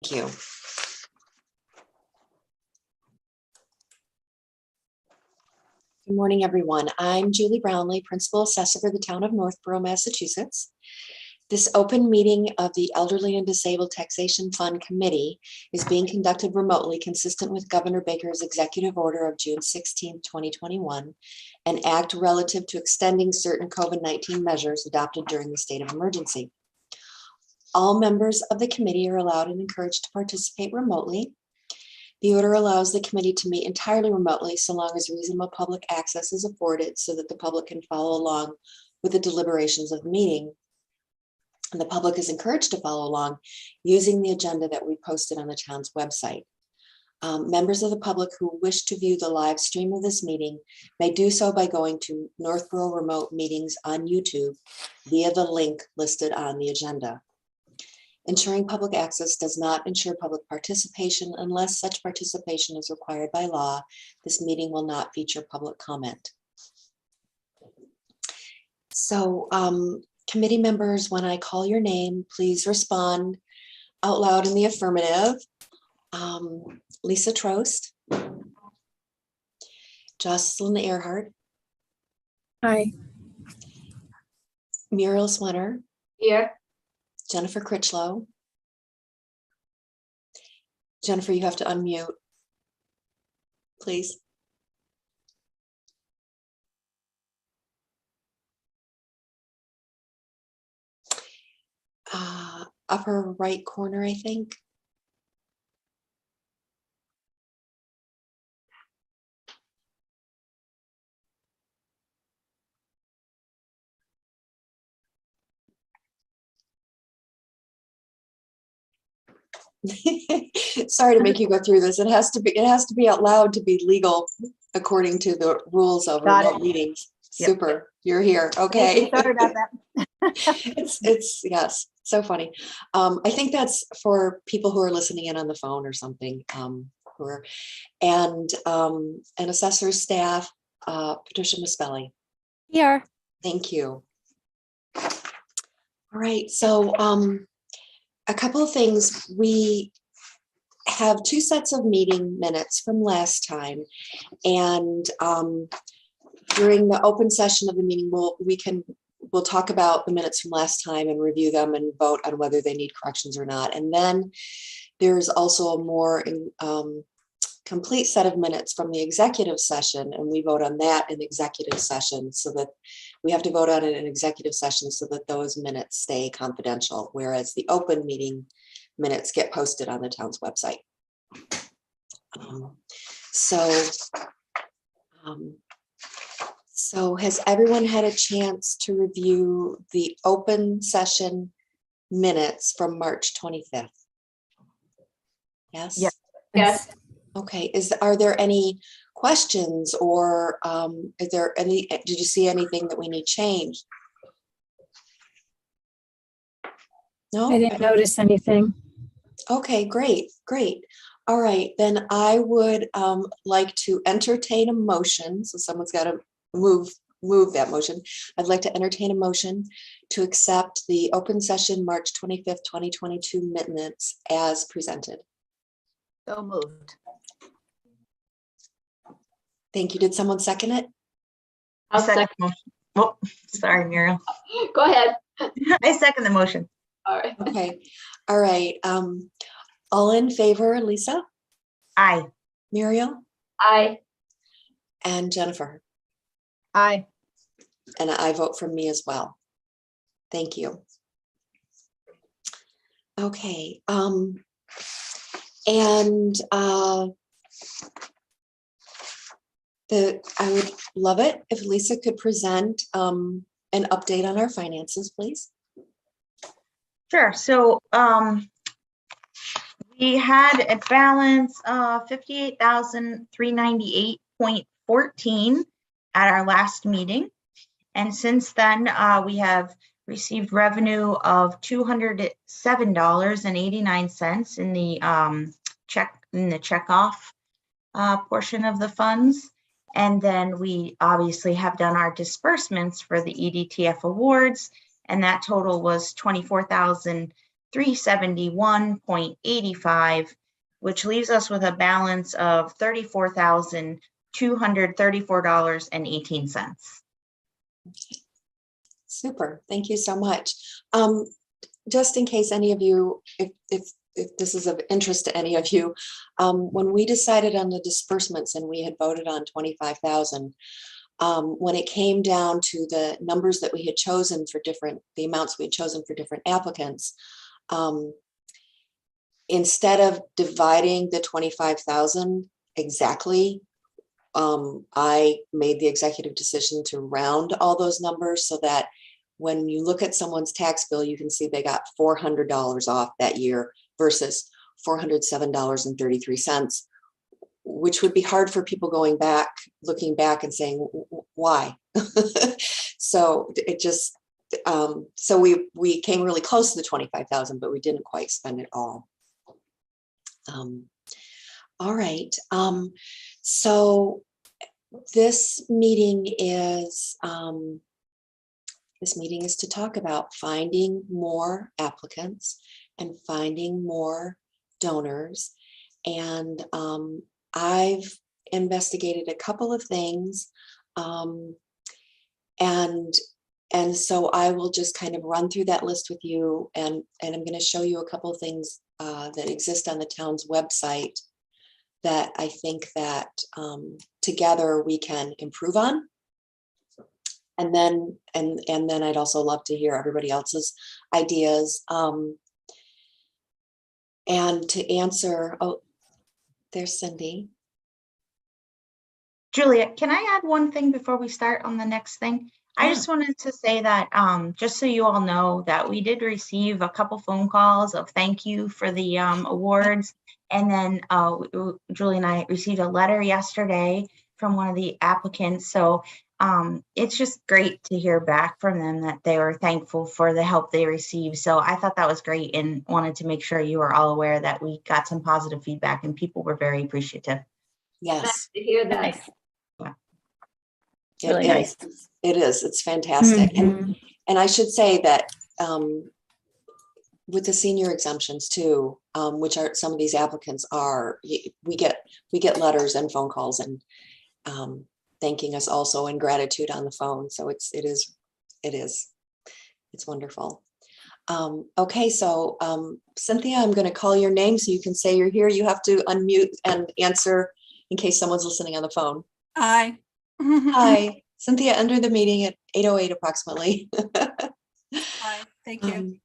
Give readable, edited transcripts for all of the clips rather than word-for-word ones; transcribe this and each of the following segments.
Thank you. Good morning, everyone. I'm Julie Brownlee, Principal Assessor for the Town of Northborough, Massachusetts. This open meeting of the Elderly and Disabled Taxation Fund Committee is being conducted remotely, consistent with Governor Baker's Executive Order of June 16, 2021, an act relative to extending certain COVID-19 measures adopted during the state of emergency. All members of the committee are allowed and encouraged to participate remotely. The order allows the committee to meet entirely remotely so long as reasonable public access is afforded so that the public can follow along with the deliberations of the meeting. And the public is encouraged to follow along using the agenda that we posted on the town's website. Members of the public who wish to view the live stream of this meeting may do so by going to Northborough Remote Meetings on YouTube via the link listed on the agenda. Ensuring public access does not ensure public participation unless such participation is required by law. This meeting will not feature public comment. So committee members, when I call your name, please respond out loud in the affirmative. Lisa Trost. Jocelyn Earhart. Aye. Muriel Swenner. Here. Jennifer Critchlow. Jennifer, you have to unmute, please. Upper right corner, I think. Sorry to make you go through this. It has to be out loud to be legal according to the rules of remote meetings. Yep. Super. You're here. Okay. Sorry about that. it's yes, so funny. I think that's for people who are listening in on the phone or something. And assessor staff, Patricia Mispelli. Here. Thank you. All right, so a couple of things. We have two sets of meeting minutes from last time, and during the open session of the meeting, we'll talk about the minutes from last time and review them and vote on whether they need corrections or not. And then there's also a more complete set of minutes from the executive session, and we vote on that in executive session, so that we have to vote on it in executive session so that those minutes stay confidential, whereas the open meeting minutes get posted on the town's website. So has everyone had a chance to review the open session minutes from March 25th? Yes? Yes. Okay, are there any questions, or is there any, did you see anything that we need changed? No? I didn't notice anything. Okay, great. All right, then I would like to entertain a motion. So someone's got to move that motion. I'd like to entertain a motion to accept the open session March 25th, 2022 minutes as presented. So moved. Thank you. Did someone second it? I'll second. Motion. Oh, sorry, Muriel. Go ahead. I second the motion. All right. Okay. All right. All in favor, Lisa? Aye. Muriel? Aye. And Jennifer? Aye. And I vote for me as well. Thank you. Okay. I would love it if Lisa could present an update on our finances, please. Sure. So we had a balance of $58,398.14 at our last meeting. And since then, we have received revenue of $207.89 in the checkoff portion of the funds. And then we obviously have done our disbursements for the EDTF awards, and that total was $24,000 $371.85, which leaves us with a balance of $34,234.18. Super, thank you so much. Just in case any of you, if this is of interest to any of you, when we decided on the disbursements and we had voted on 25,000, when it came down to the numbers that we had chosen for the amounts we had chosen for different applicants, instead of dividing the 25,000 exactly, I made the executive decision to round all those numbers so that when you look at someone's tax bill, you can see they got $400 off that year versus $407.33, which would be hard for people looking back and saying, why? So it just, so we came really close to the 25,000, but we didn't quite spend it all. All right. So this meeting is to talk about finding more applicants and finding more donors. And I've investigated a couple of things. And so I will just kind of run through that list with you, and I'm going to show you a couple of things that exist on the town's website that I think that together we can improve on. And then I'd also love to hear everybody else's ideas. And to answer, oh, there's Cindy. Julia, can I add one thing before we start on the next thing? I Yeah. just wanted to say that just so you all know that we did receive a couple phone calls of thank you for the awards. And then Julie and I received a letter yesterday from one of the applicants. So it's just great to hear back from them that they were thankful for the help they received. So I thought that was great and wanted to make sure you were all aware that we got some positive feedback and people were very appreciative. Yes, Nice to hear that. Nice. it Really is. It is. It's fantastic. Mhm. And I should say that with the senior exemptions too, which are some of these applicants are, we get letters and phone calls and thanking us also in gratitude on the phone. So it's wonderful. Okay, so Cynthia, I'm going to call your name so you can say you're here. You have to unmute and answer in case someone's listening on the phone. Hi. Hi, Cynthia, under the meeting at 8:08 approximately. Hi, thank you.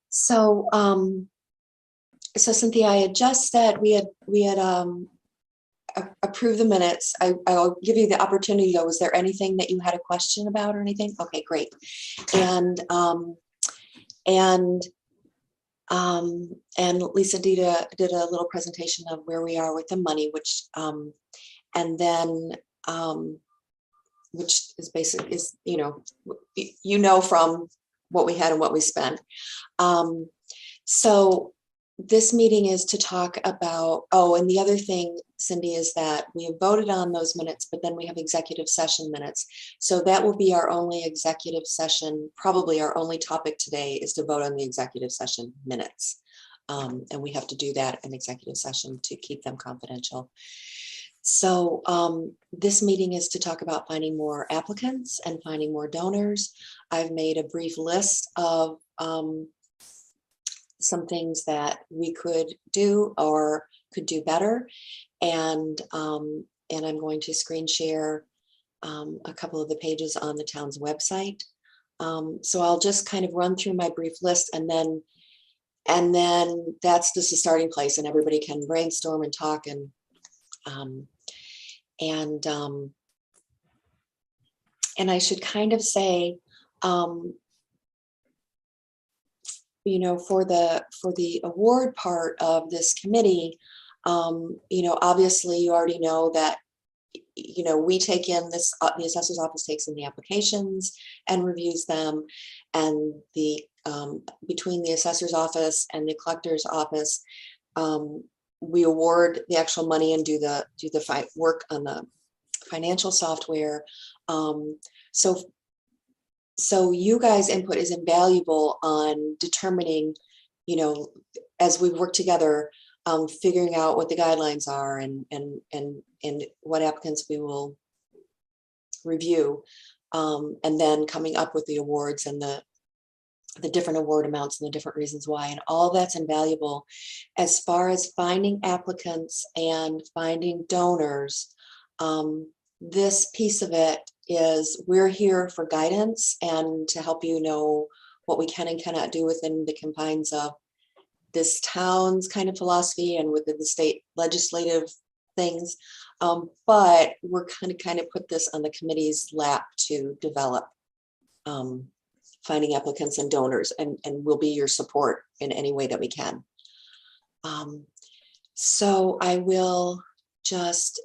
So Cynthia, I had just said we had approved the minutes. I'll give you the opportunity though. Was there anything that you had a question about or anything? Okay, great. And Lisa did a little presentation of where we are with the money, which and then which is basically from what we had and what we spent. So this meeting is to talk about, and the other thing, Cindy, is that we have voted on those minutes, but then we have executive session minutes. So that will be our only executive session. Probably our only topic today is to vote on the executive session minutes. And we have to do that in executive session to keep them confidential. So this meeting is to talk about finding more applicants and finding more donors. I've made a brief list of some things that we could do or could do better. And I'm going to screen share a couple of the pages on the town's website. So I'll just kind of run through my brief list, and then that's just a starting place, and everybody can brainstorm and talk and I should kind of say, for the award part of this committee, obviously you already know that, we take in this, the assessor's office takes in the applications and reviews them, and the between the assessor's office and the collector's office, we award the actual money and do the work on the financial software. So So you guys' input is invaluable on determining, as we work together, figuring out what the guidelines are and what applicants we will review, and then coming up with the awards and the different award amounts and the different reasons why, and all that's invaluable. As far as finding applicants and finding donors, this piece of it is we're here for guidance and to help you know what we can and cannot do within the confines of this town's kind of philosophy and within the state legislative things. But we're kind of put this on the committee's lap to develop finding applicants and donors, and we'll be your support in any way that we can. So I will just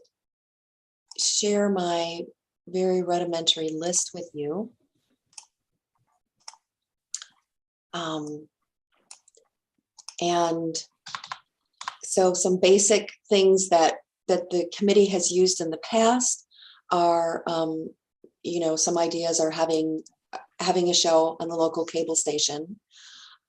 share my very rudimentary list with you. And so some basic things that the committee has used in the past are, some ideas are having a show on the local cable station.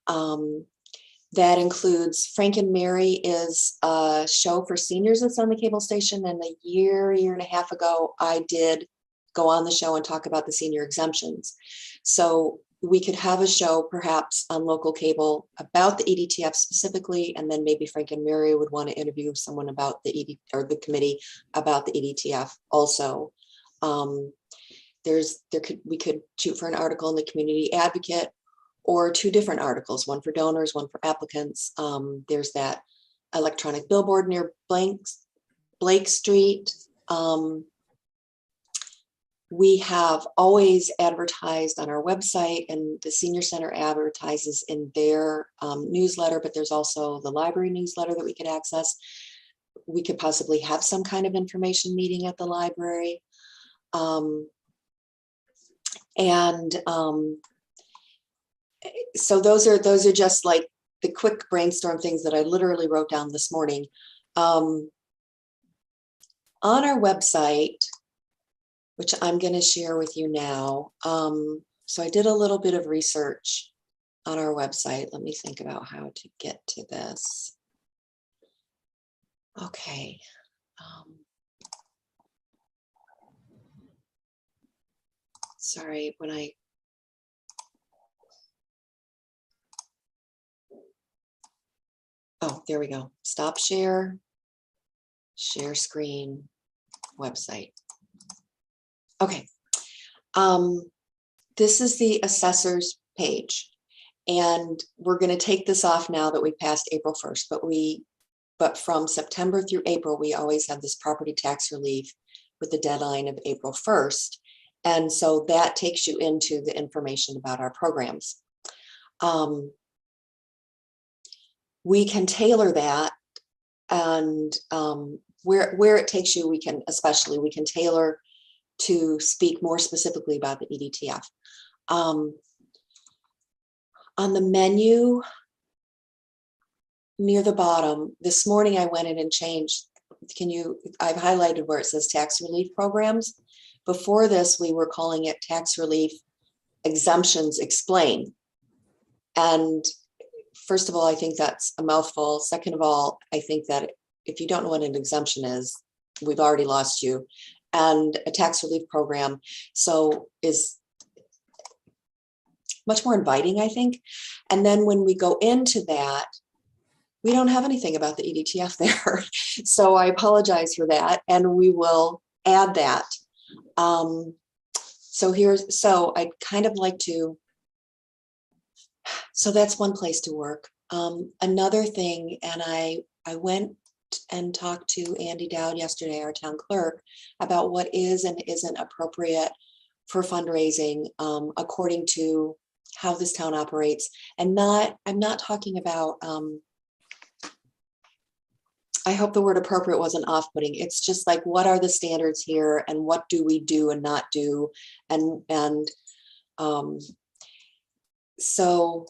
That includes Frank and Mary is a show for seniors that's on the cable station. And a year and a half ago, I did go on the show and talk about the senior exemptions. So we could have a show perhaps on local cable about the EDTF specifically, and then maybe Frank and Mary would want to interview someone about the the committee about the EDTF also. We could shoot for an article in the Community Advocate, or two different articles, one for donors, one for applicants. There's that electronic billboard near Blake Street. We have always advertised on our website, and the Senior Center advertises in their newsletter, but there's also the library newsletter that we could access. We could possibly have some kind of information meeting at the library. So those are just like the quick brainstorm things that I literally wrote down this morning. On our website, which I'm going to share with you now. So I did a little bit of research on our website. Let me think about how to get to this. Okay. Sorry, oh, there we go. Stop share screen, website. Okay. This is the assessors page, and we're going to take this off now that we passed April 1st, but from September through April, we always have this property tax relief with the deadline of April 1st. And so that takes you into the information about our programs. We can tailor that, and where it takes you, we can tailor to speak more specifically about the EDTF. On the menu near the bottom, this morning I went in and changed. I've highlighted where it says tax relief programs. Before this, we were calling it tax relief exemptions explain. And first of all, I think that's a mouthful. Second of all, I think that if you don't know what an exemption is, we've already lost you. And a tax relief program is much more inviting, I think. And then when we go into that, we don't have anything about the EDTF there. So I apologize for that, and we will add that. So I'd kind of like to, so that's one place to work. Another thing, and I went and talked to Andy Dowd yesterday, our town clerk, about what is and isn't appropriate for fundraising according to how this town operates. And I'm not talking about, I hope the word appropriate wasn't off-putting. It's just like, what are the standards here, and what do we do and not do? And so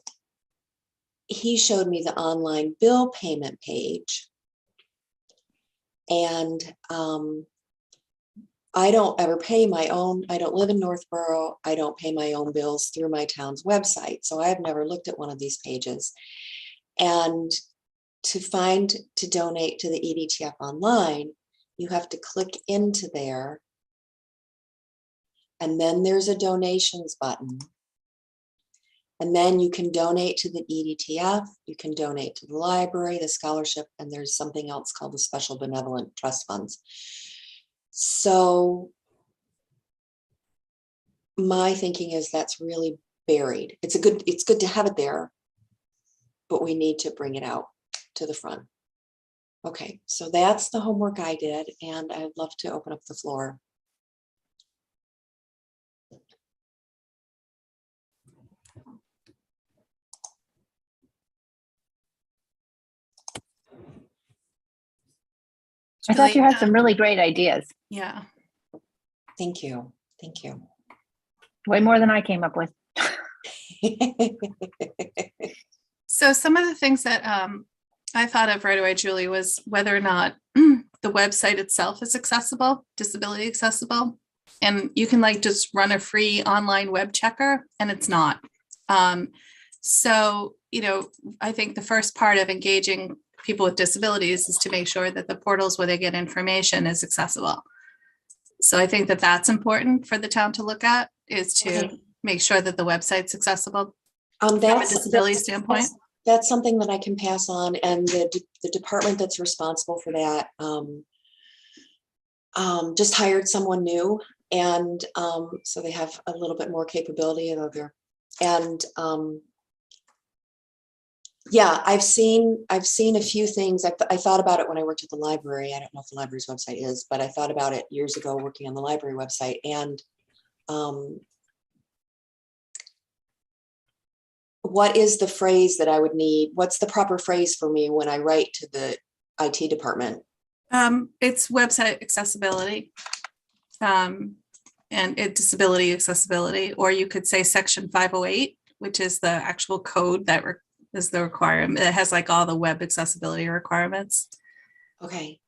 he showed me the online bill payment page. And I don't ever pay my own, I don't live in Northborough. I don't pay my own bills through my town's website. So I've never looked at one of these pages. And to donate to the EDTF online, you have to click into there. And then there's a donations button. And then you can donate to the EDTF, you can donate to the library, the scholarship, and there's something else called the Special Benevolent Trust Funds. So my thinking is that's really buried. It's good to have it there, but we need to bring it out to the front. Okay, so that's the homework I did, and I'd love to open up the floor. I thought you had Julie, some really great ideas. Yeah. Thank you. Thank you. Way more than I came up with. So some of the things that I thought of right away, Julie, was whether or not the website itself is accessible, disability accessible. And you can like just run a free online web checker and it's not. So, I think the first part of engaging people with disabilities is to make sure that the portals where they get information is accessible. So I think that that's important for the town to look at, is to make sure that the website's accessible from a disability standpoint. That's something that I can pass on, and the department that's responsible for that just hired someone new, and so they have a little bit more capability yeah, I've seen a few things. I thought about it when I worked at the library. I don't know if the library's website is, but I thought about it years ago working on the library website. And what is the phrase that I would need? What's the proper phrase for me when I write to the IT department? It's website accessibility and disability accessibility, or you could say section 508, which is the actual code that is the requirement. It has like all the web accessibility requirements. Okay.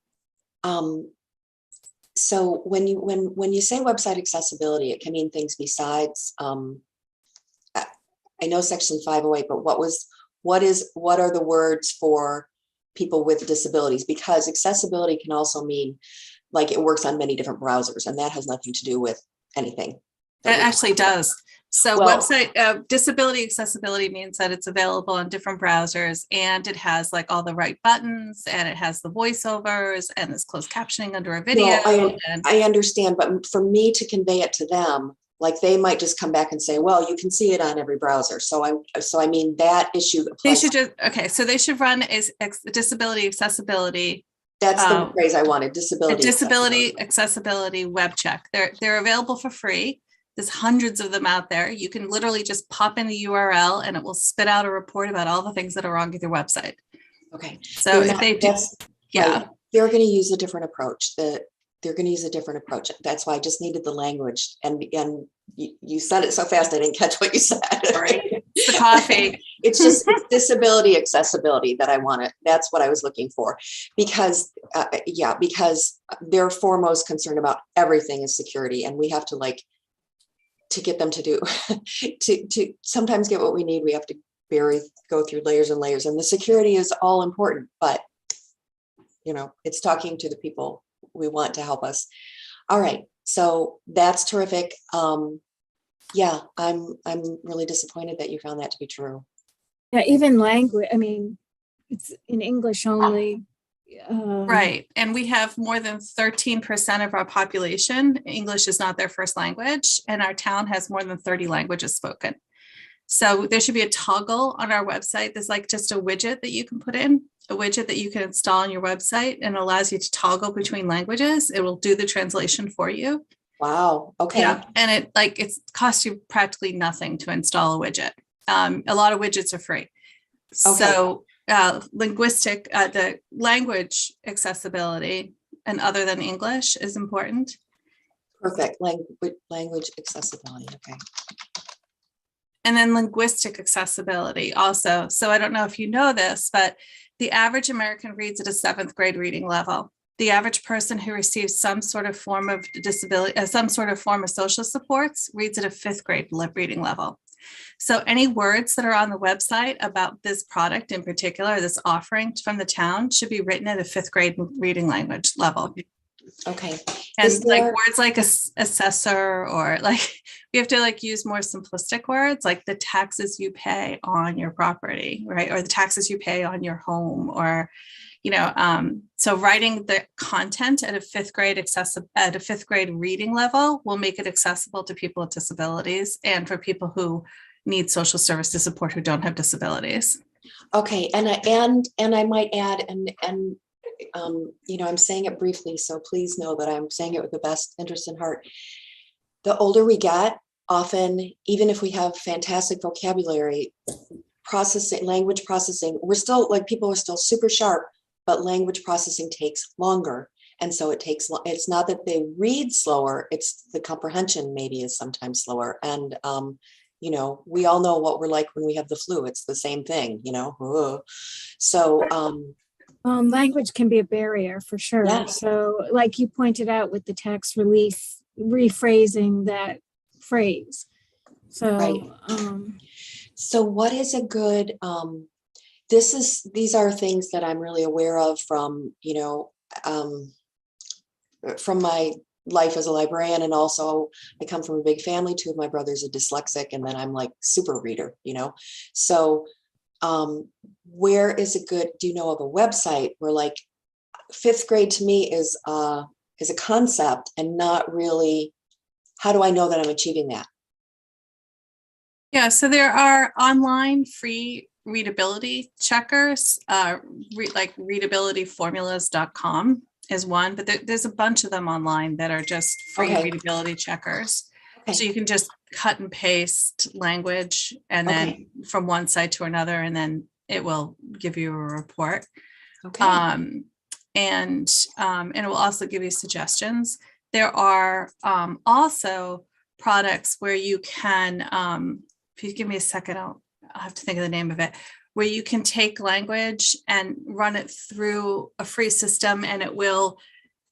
So when you say website accessibility, it can mean things besides, I know section 508, but what are the words for people with disabilities? Because accessibility can also mean like it works on many different browsers, and that has nothing to do with anything. It actually does. So Well, website disability accessibility means that it's available on different browsers, and it has like all the right buttons, and it has the voiceovers, and there's closed captioning under a video. No, I understand, but for me to convey it to them, like they might just come back and say, well, you can see it on every browser. So I mean, that issue They applies. so they should run as disability accessibility. That's the phrase I wanted, A disability accessibility web check. They're available for free. There's hundreds of them out there. You can literally just pop in the URL and it will spit out a report about all the things that are wrong with your website. Okay. So if they do, Right. They're going to use a different approach. They're going to use a different approach. That's why I just needed the language. And you said it so fast, I didn't catch what you said. Right. It's the coffee. It's disability accessibility that I wanted. That's what I was looking for, because because they're foremost concerned about everything is security, and we have to to get them to do to sometimes get what we need. We have to go through layers and layers, and the security is all important, but it's talking to the people we want to help us. All right, so that's terrific. Yeah, I'm really disappointed that you found that to be true. Yeah, even language, I mean, it's in English only. Right. And we have more than 13% of our population. English is not their first language, and our town has more than 30 languages spoken. So there should be a toggle on our website. There's like just a widget that you can put in, a widget that you can install on your website, and allows you to toggle between languages. It will do the translation for you. Wow. Okay. Yeah. And it costs you practically nothing to install a widget. A lot of widgets are free. Okay. So the language accessibility and other than English is important. Perfect. Language accessibility. Okay. And then linguistic accessibility also. So I don't know if you know this, but the average American reads at a 7th grade reading level. The average person who receives some sort of form of disability, some sort of form of social supports reads at a 5th grade reading level. So any words that are on the website about this product in particular, this offering from the town, should be written at a 5th grade reading language level. Okay. And Is there- like words like assessor, or like we have to like use more simplistic words like the taxes you pay on your property, right? Or the taxes you pay on your home, or, you know, so writing the content at a 5th grade at a 5th grade reading level will make it accessible to people with disabilities and for people who need social services support who don't have disabilities. Okay, and I might add, and you know, I'm saying it briefly, so please know that I'm saying it with the best interest in heart. The older we get, often, even if we have fantastic vocabulary, language processing, we're still like, people are still super sharp, but language processing takes longer. And so it's not that they read slower, it's the comprehension maybe is sometimes slower. And, you know, we all know what we're like when we have the flu. It's the same thing, you know? So, Language can be a barrier for sure. Yes. So like you pointed out with the tax relief, rephrasing that phrase. So, Right. So what is a good, these are things that I'm really aware of from, you know, from my life as a librarian. And also I come from a big family. 2 of my brothers are dyslexic, and then I'm like super reader, you know? So where is a good, do you know of a website where like 5th grade to me is a concept and not really, how do I know that I'm achieving that? Yeah, so there are online free readability checkers, like readabilityformulas.com is one, but there's a bunch of them online that are just free Okay. readability checkers. Okay. So you can just cut and paste language and then Okay. from one site to another, and then it will give you a report. Okay. And it will also give you suggestions. There are also products where you can, if you give me a second, I'll have to think of the name of it, where you can take language and run it through a free system, and it will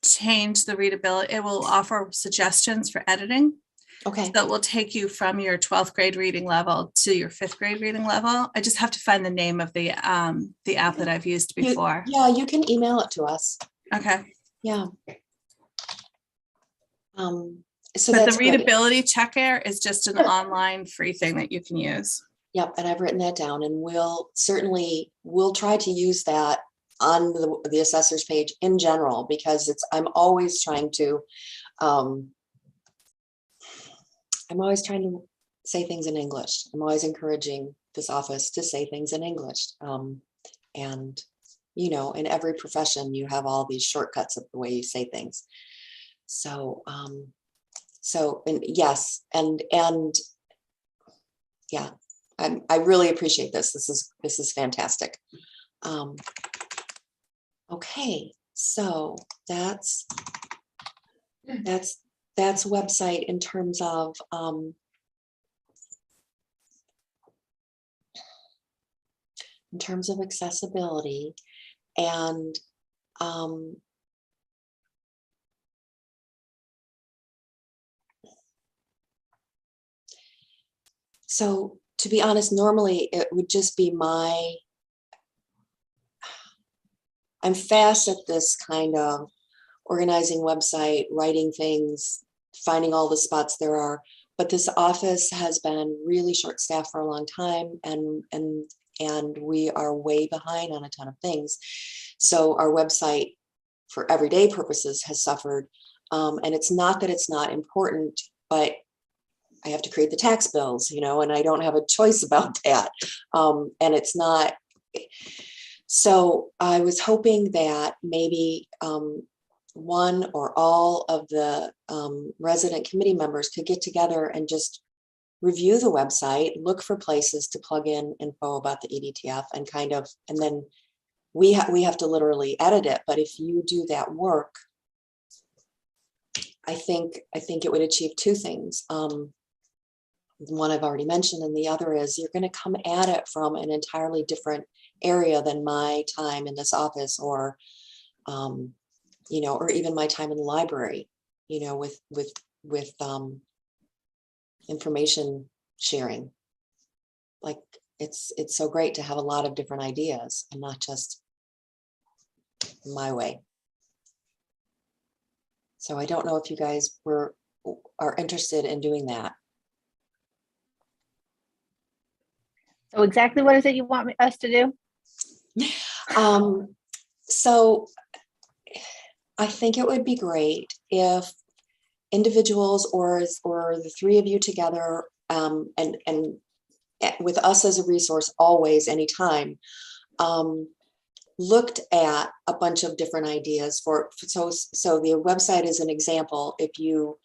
change the readability. It will offer suggestions for editing. Okay. So it will take you from your 12th grade reading level to your 5th grade reading level. I just have to find the name of the app that I've used before. Yeah, you can email it to us. Okay. Yeah. So But the that's good. readability checker is just an online free thing that you can use. Yep, and I've written that down, and we'll try to use that on the assessor's page in general, because I'm always trying to say things in English. I'm always encouraging this office to say things in English. And you know, in every profession, you have all these shortcuts of the way you say things. So, and yes, and yeah, I really appreciate this. This is fantastic. Okay, so that's website in terms of accessibility, and so to be honest, normally it would just be I'm fast at this kind of organizing website, writing things, finding all the spots there are, but this office has been really short-staffed for a long time, and we are way behind on a ton of things. So our website for everyday purposes has suffered. And it's not that it's not important, but I have to create the tax bills, you know, and I don't have a choice about that. And it's not, so I was hoping that maybe one or all of the resident committee members could get together and just review the website, look for places to plug in info about the EDTF, and then we have to literally edit it. But if you do that work, I think it would achieve 2 things. One I've already mentioned, and the other is you're going to come at it from an entirely different area than my time in this office, or you know, or even my time in the library, you know, with information sharing. Like it's so great to have a lot of different ideas and not just my way. So I don't know if you guys are interested in doing that. So exactly what is it you want us to do? So I think it would be great if individuals or the three of you together, and with us as a resource always, anytime, looked at a bunch of different ideas so the website is an example. If you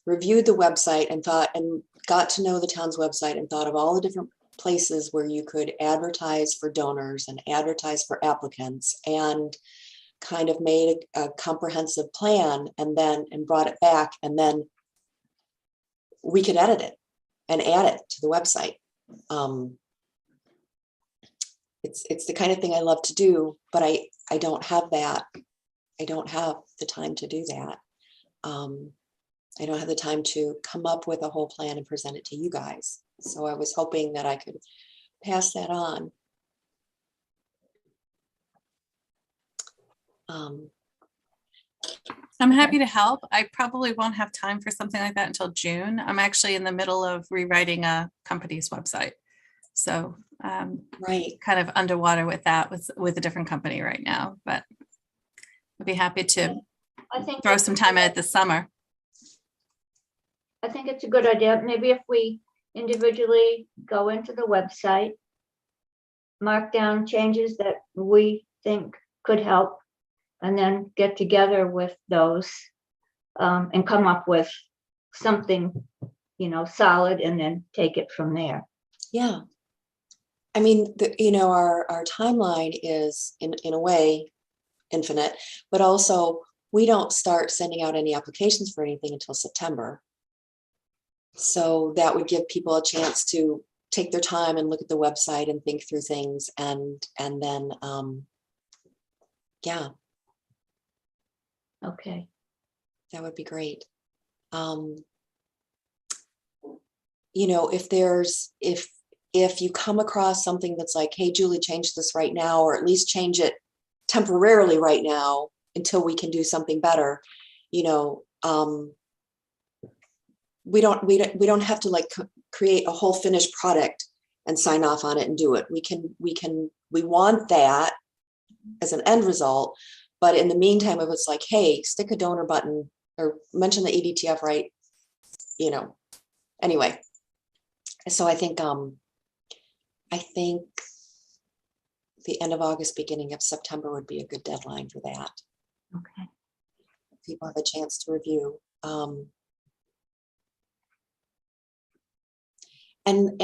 reviewed the website and got to know the town's website and thought of all the different places where you could advertise for donors and advertise for applicants, and kind of made a comprehensive plan and brought it back, and then we could edit it and add it to the website. It's the kind of thing I love to do, but I don't have that. I don't have the time to do that. I don't have the time to come up with a whole plan and present it to you guys. So I was hoping that I could pass that on. I'm happy to help. I probably won't have time for something like that until June. I'm actually in the middle of rewriting a company's website. So Right. kind of underwater with that with a different company right now, but I'd be happy to I think throw some time at it this summer. I think it's a good idea. Maybe if we individually go into the website, mark down changes that we think could help, and then get together with those and come up with something, you know, solid, and then take it from there. Yeah. I mean, you know, our timeline is in a way infinite, but also we don't start sending out any applications for anything until September. So that would give people a chance to take their time and look at the website and think through things, and then yeah, Okay. that would be great. You know, if you come across something that's like, hey, Julie, change this right now, or at least change it temporarily right now until we can do something better, you know, we don't have to like create a whole finished product and sign off on it and do it. We want that as an end result, but in the meantime, if it's like, hey, stick a donor button or mention the EDTF, right? You know, anyway. So I think the end of August, beginning of September would be a good deadline for that. Okay. People have a chance to review. And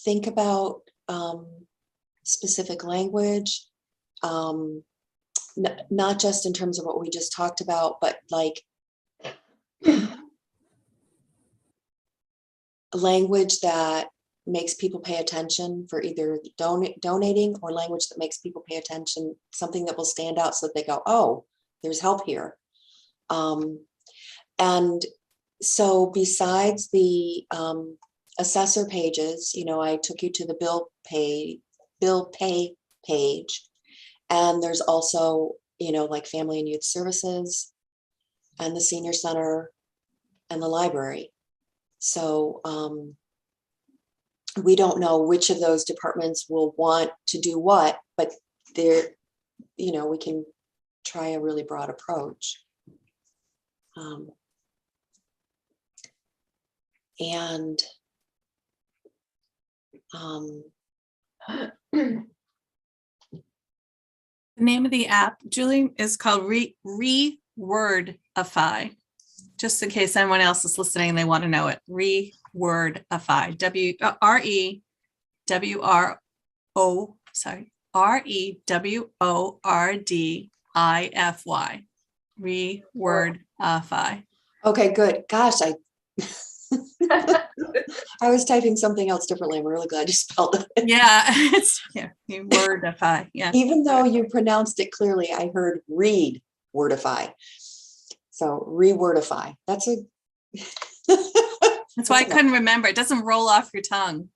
think about specific language, not just in terms of what we just talked about, but like language that makes people pay attention for either donating, or language that makes people pay attention, something that will stand out so that they go, oh, there's help here. And so besides the assessor pages, you know, I took you to the bill pay page, and there's also, you know, like family and youth services and the senior center and the library. So we don't know which of those departments will want to do what, but they're, you know, we can try a really broad approach. And The name of the app, Julie, is called rewordify. Just in case anyone else is listening and they want to know it. Rewordify. REWORDIFY. Rewordify. okay, good. Gosh, I was typing something else differently. I'm really glad you spelled it. Yeah, you wordify. Yeah. Even though you pronounced it clearly, I heard read wordify. So rewordify. That's a. That's why I couldn't remember. It doesn't roll off your tongue.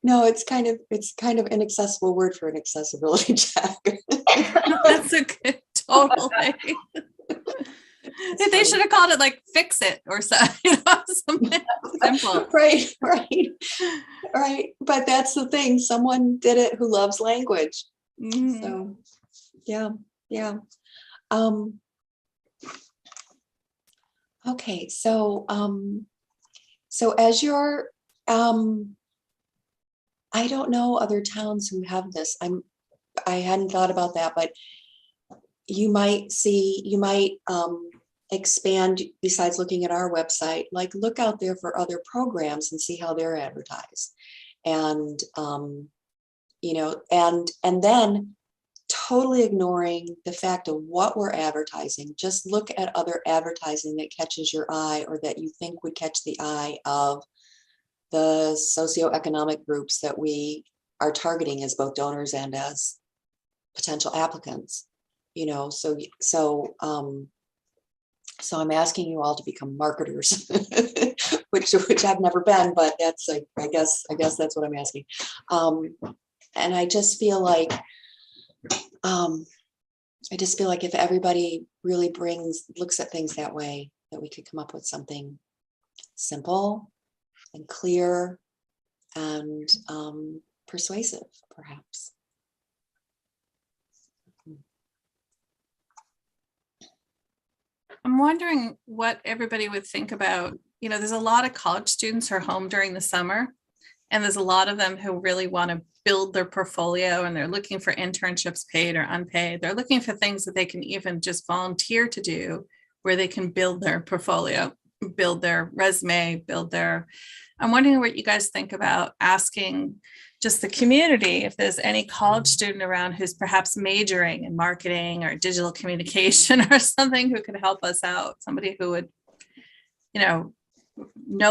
No, it's kind of an inaccessible word for an accessibility check. That's a good, totally. They should have called it like fix it or something, something simple. Right. But that's the thing. Someone did it who loves language. Mhm. So yeah. Okay, so as you're I don't know other towns who have this. I hadn't thought about that, but you might expand besides looking at our website, like look out there for other programs and see how they're advertised. And and then totally ignoring the fact of what we're advertising. Just look at other advertising that catches your eye or that you think would catch the eye of the socioeconomic groups that we are targeting as both donors and as potential applicants. So I'm asking you all to become marketers, which I've never been, but that's I guess that's what I'm asking. And I just feel like if everybody really looks at things that way, that we could come up with something simple and clear and persuasive, perhaps. I'm wondering what everybody would think about, there's a lot of college students who are home during the summer, and there's a lot of them who really want to build their portfolio, and they're looking for internships, paid or unpaid. They're looking for things that they can even just volunteer to do, where they can build their portfolio, build their resume, I'm wondering what you guys think about asking just the community if there's any college student around who's perhaps majoring in marketing or digital communication or something who could help us out, somebody who would, know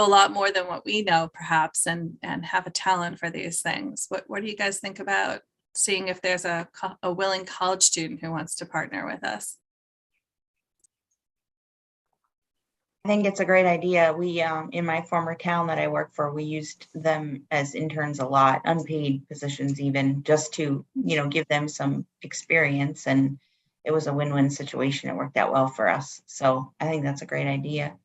a lot more than what we know perhaps, and have a talent for these things. What do you guys think about seeing if there's a willing college student who wants to partner with us? I think it's a great idea. We, in my former town that I worked for, we used them as interns a lot, unpaid positions even, just to, give them some experience. And it was a win-win situation. It worked out well for us. So I think that's a great idea.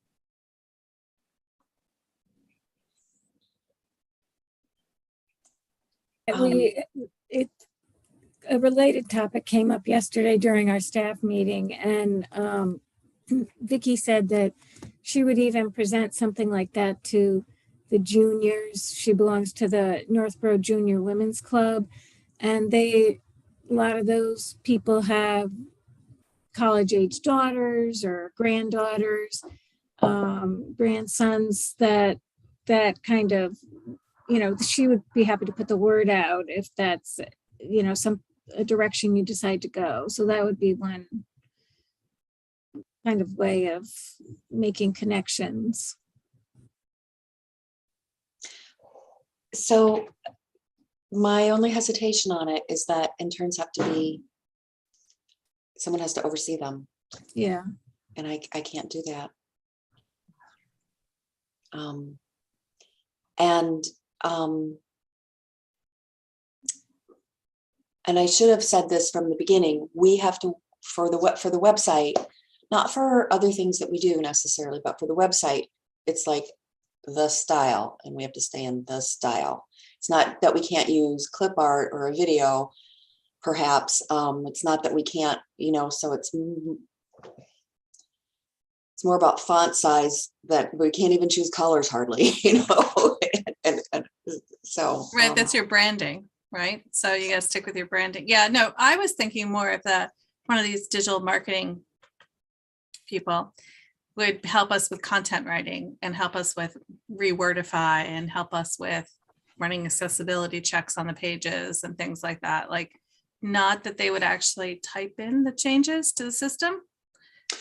A related topic came up yesterday during our staff meeting, and Vicki said that she would even present something like that to the juniors. She belongs to the Northborough Junior Women's Club, and a lot of those people have college-age daughters or granddaughters, grandsons that kind of, she would be happy to put the word out if that's, a direction you decide to go. So that would be one kind of way of making connections. So my only hesitation on it is that interns have to be, someone has to oversee them. Yeah. And I can't do that. And I should have said this from the beginning. We have to, for the website, not for other things that we do necessarily, but for the website, it's like the style, and we have to stay in the style. It's not that we can't use clip art or a video, perhaps. It's not that we can't, so it's more about font size, that we can't even choose colors hardly, and so. Right, that's your branding, right? So you gotta stick with your branding. Yeah, no, I was thinking more of one of these digital marketing people would help us with content writing and help us with rewordify and help us with running accessibility checks on the pages and things like that. Like, not that they would actually type in the changes to the system,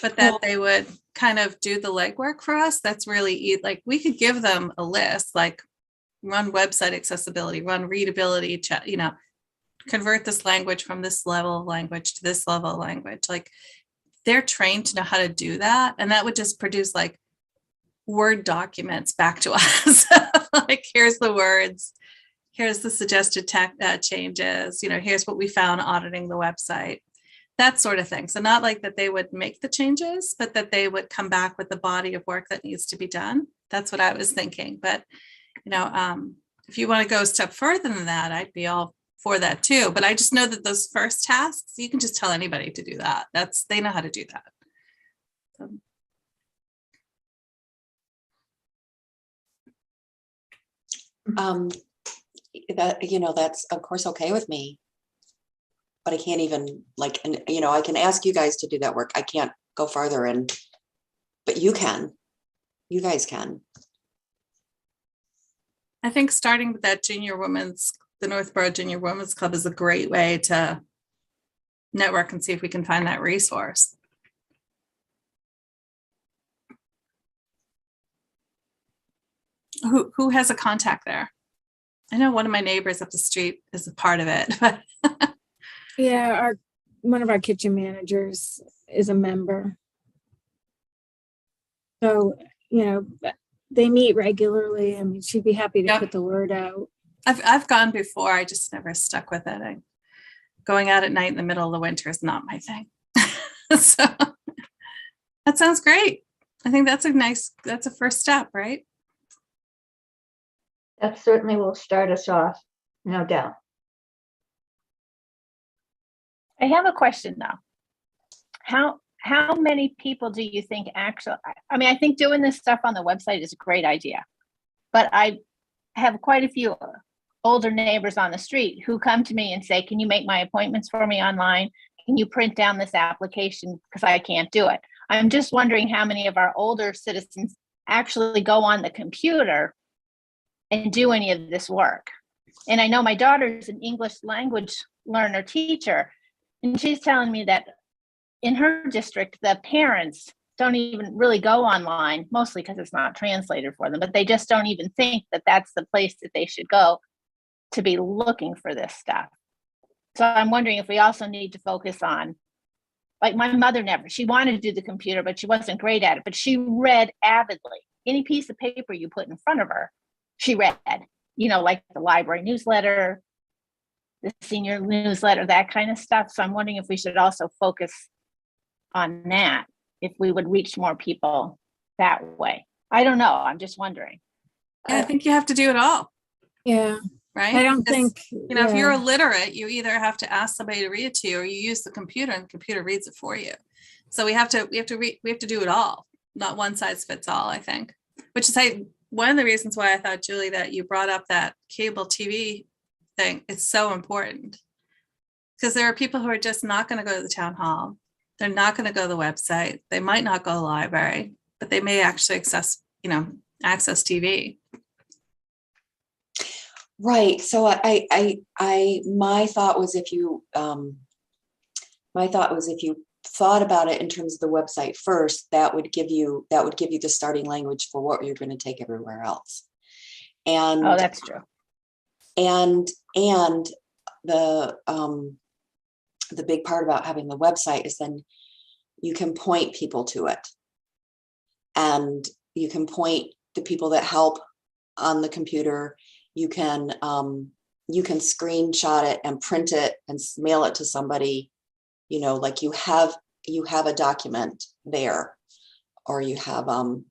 but that they would kind of do the legwork for us. That's really like, we could give them a list, like run website accessibility, run readability, you know, convert this language from this level of language to this level of language. Like, they're trained to know how to do that. And that would just produce like Word documents back to us. Like, here's the words, here's the suggested changes, you know, here's what we found auditing the website, that sort of thing. So not like that they would make the changes, but that they would come back with the body of work that needs to be done. That's what I was thinking. But, you know, if you want to go a step further than that, I'd be all for that too. But I just know that those first tasks, you can just tell anybody to do that. They know how to do that. That, you know, that's of course okay with me. But I can't even like, and you know, I can ask you guys to do that work. I can't go farther but you can. You guys can. I think starting with that the Northborough Junior Women's Club is a great way to network and see if we can find that resource. Who has a contact there? I know one of my neighbors up the street is a part of it, but Yeah, one of our kitchen managers is a member. So, you know, they meet regularly. I mean, she'd be happy to put the word out. I've gone before. I just never stuck with it. Going out at night in the middle of the winter is not my thing. So that sounds great. I think that's a first step, right? That certainly will start us off, no doubt. I have a question though. How many people do you think actually, I mean, I think doing this stuff on the website is a great idea, but I have quite a few older neighbors on the street who come to me and say, can you make my appointments for me online? Can you print down this application? Because I can't do it. I'm just wondering how many of our older citizens actually go on the computer and do any of this work. And I know my daughter's an English language learner teacher, and she's telling me that in her district, the parents don't even really go online, mostly because it's not translated for them, but they just don't even think that that's the place that they should go to be looking for this stuff. So I'm wondering if we also need to focus on, like my mother she wanted to do the computer, but she wasn't great at it, but she read avidly. Any piece of paper you put in front of her, she read, you know, like the library newsletter, the senior newsletter, that kind of stuff. So I'm wondering if we should also focus on that, if we would reach more people that way. I don't know. I'm just wondering. Yeah, I think you have to do it all. Yeah. Right. I don't think, you know, if you're illiterate, you either have to ask somebody to read it to you, or you use the computer and the computer reads it for you. So we have to do it all, not one size fits all, I think, which is one of the reasons why I thought, Julie, that you brought up that cable TV thing. It's so important, because there are people who are just not going to go to the town hall. They're not going to go to the website. They might not go to the library, but they may actually access TV. Right. So my thought was if you thought about it in terms of the website first, that would give you the starting language for what you're going to take everywhere else. And oh, that's true. And the big part about having the website is then you can point people to it, and you can point the people that help on the computer. You can screenshot it and print it and mail it to somebody, you know, like you have a document there, or you have so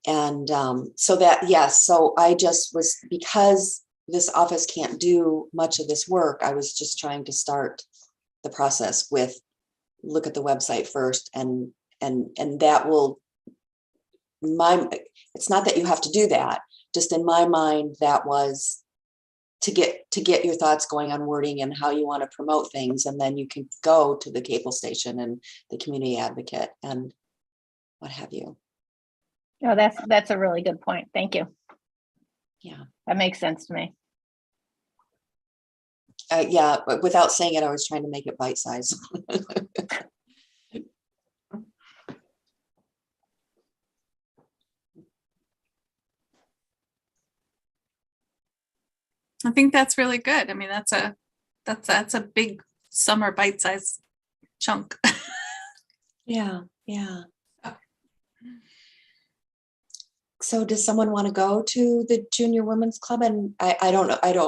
that, yes. So I just was, because this office can't do much of this work, I was just trying to start the process with look at the website first, and that will, it's not that you have to do that, just in my mind, that was to get your thoughts going on wording and how you want to promote things, and then you can go to the cable station and the community advocate and what have you. Oh, that's a really good point. Thank you. Yeah, that makes sense to me. Yeah, but without saying it, I was trying to make it bite-sized. I think that's really good. I mean, that's a big summer bite-sized chunk. Yeah, yeah. So does someone want to go to the Junior Women's Club? And I don't know, I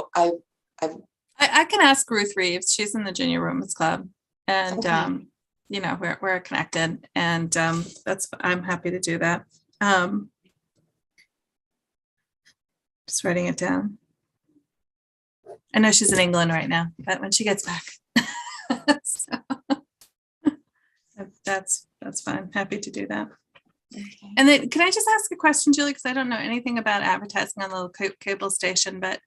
can ask Ruth Reeves. She's in the Junior Women's Club, and Okay. you know, we're connected, and I'm happy to do that. Just writing it down. I know she's in England right now, but when she gets back, so, that's fine. Happy to do that. Okay. And then, can I just ask a question, Julie? Because I don't know anything about advertising on the local cable station, but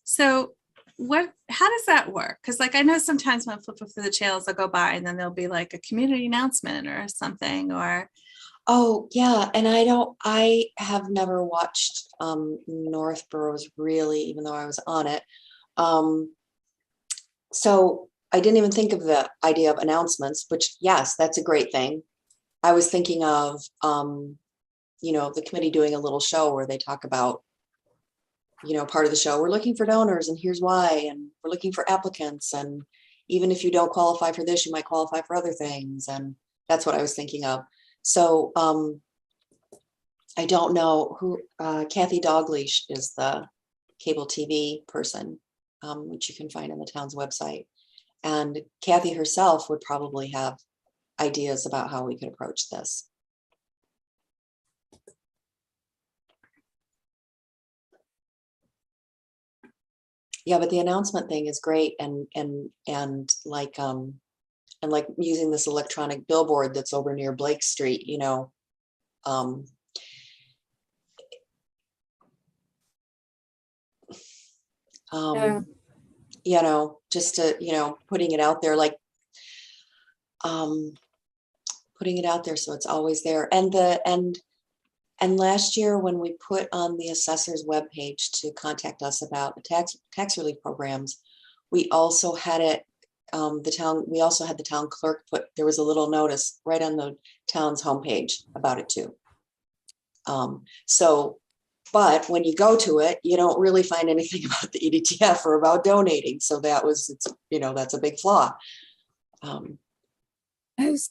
so how does that work? Because like I know sometimes when I flip through the channels, I'll go by and then there'll be like a community announcement or something, or Oh, yeah, and I have never watched Northborough's really, even though I was on it. So I didn't even think of the idea of announcements, which, yes, that's a great thing. I was thinking of, the committee doing a little show where they talk about, part of the show, we're looking for donors and here's why, and we're looking for applicants. And even if you don't qualify for this, you might qualify for other things. And that's what I was thinking of. So I don't know who, Kathy Dalgleish is the cable TV person, which you can find on the town's website. And Kathy herself would probably have ideas about how we could approach this. Yeah, but the announcement thing is great, and like using this electronic billboard that's over near Blake Street, Yeah. Just to, putting it out there, like putting it out there so it's always there. And last year when we put on the assessor's webpage to contact us about the tax relief programs, we also had it, we also had the town clerk there was a little notice right on the town's homepage about it too. But when you go to it, you don't really find anything about the EDTF or about donating. So that's a big flaw. I was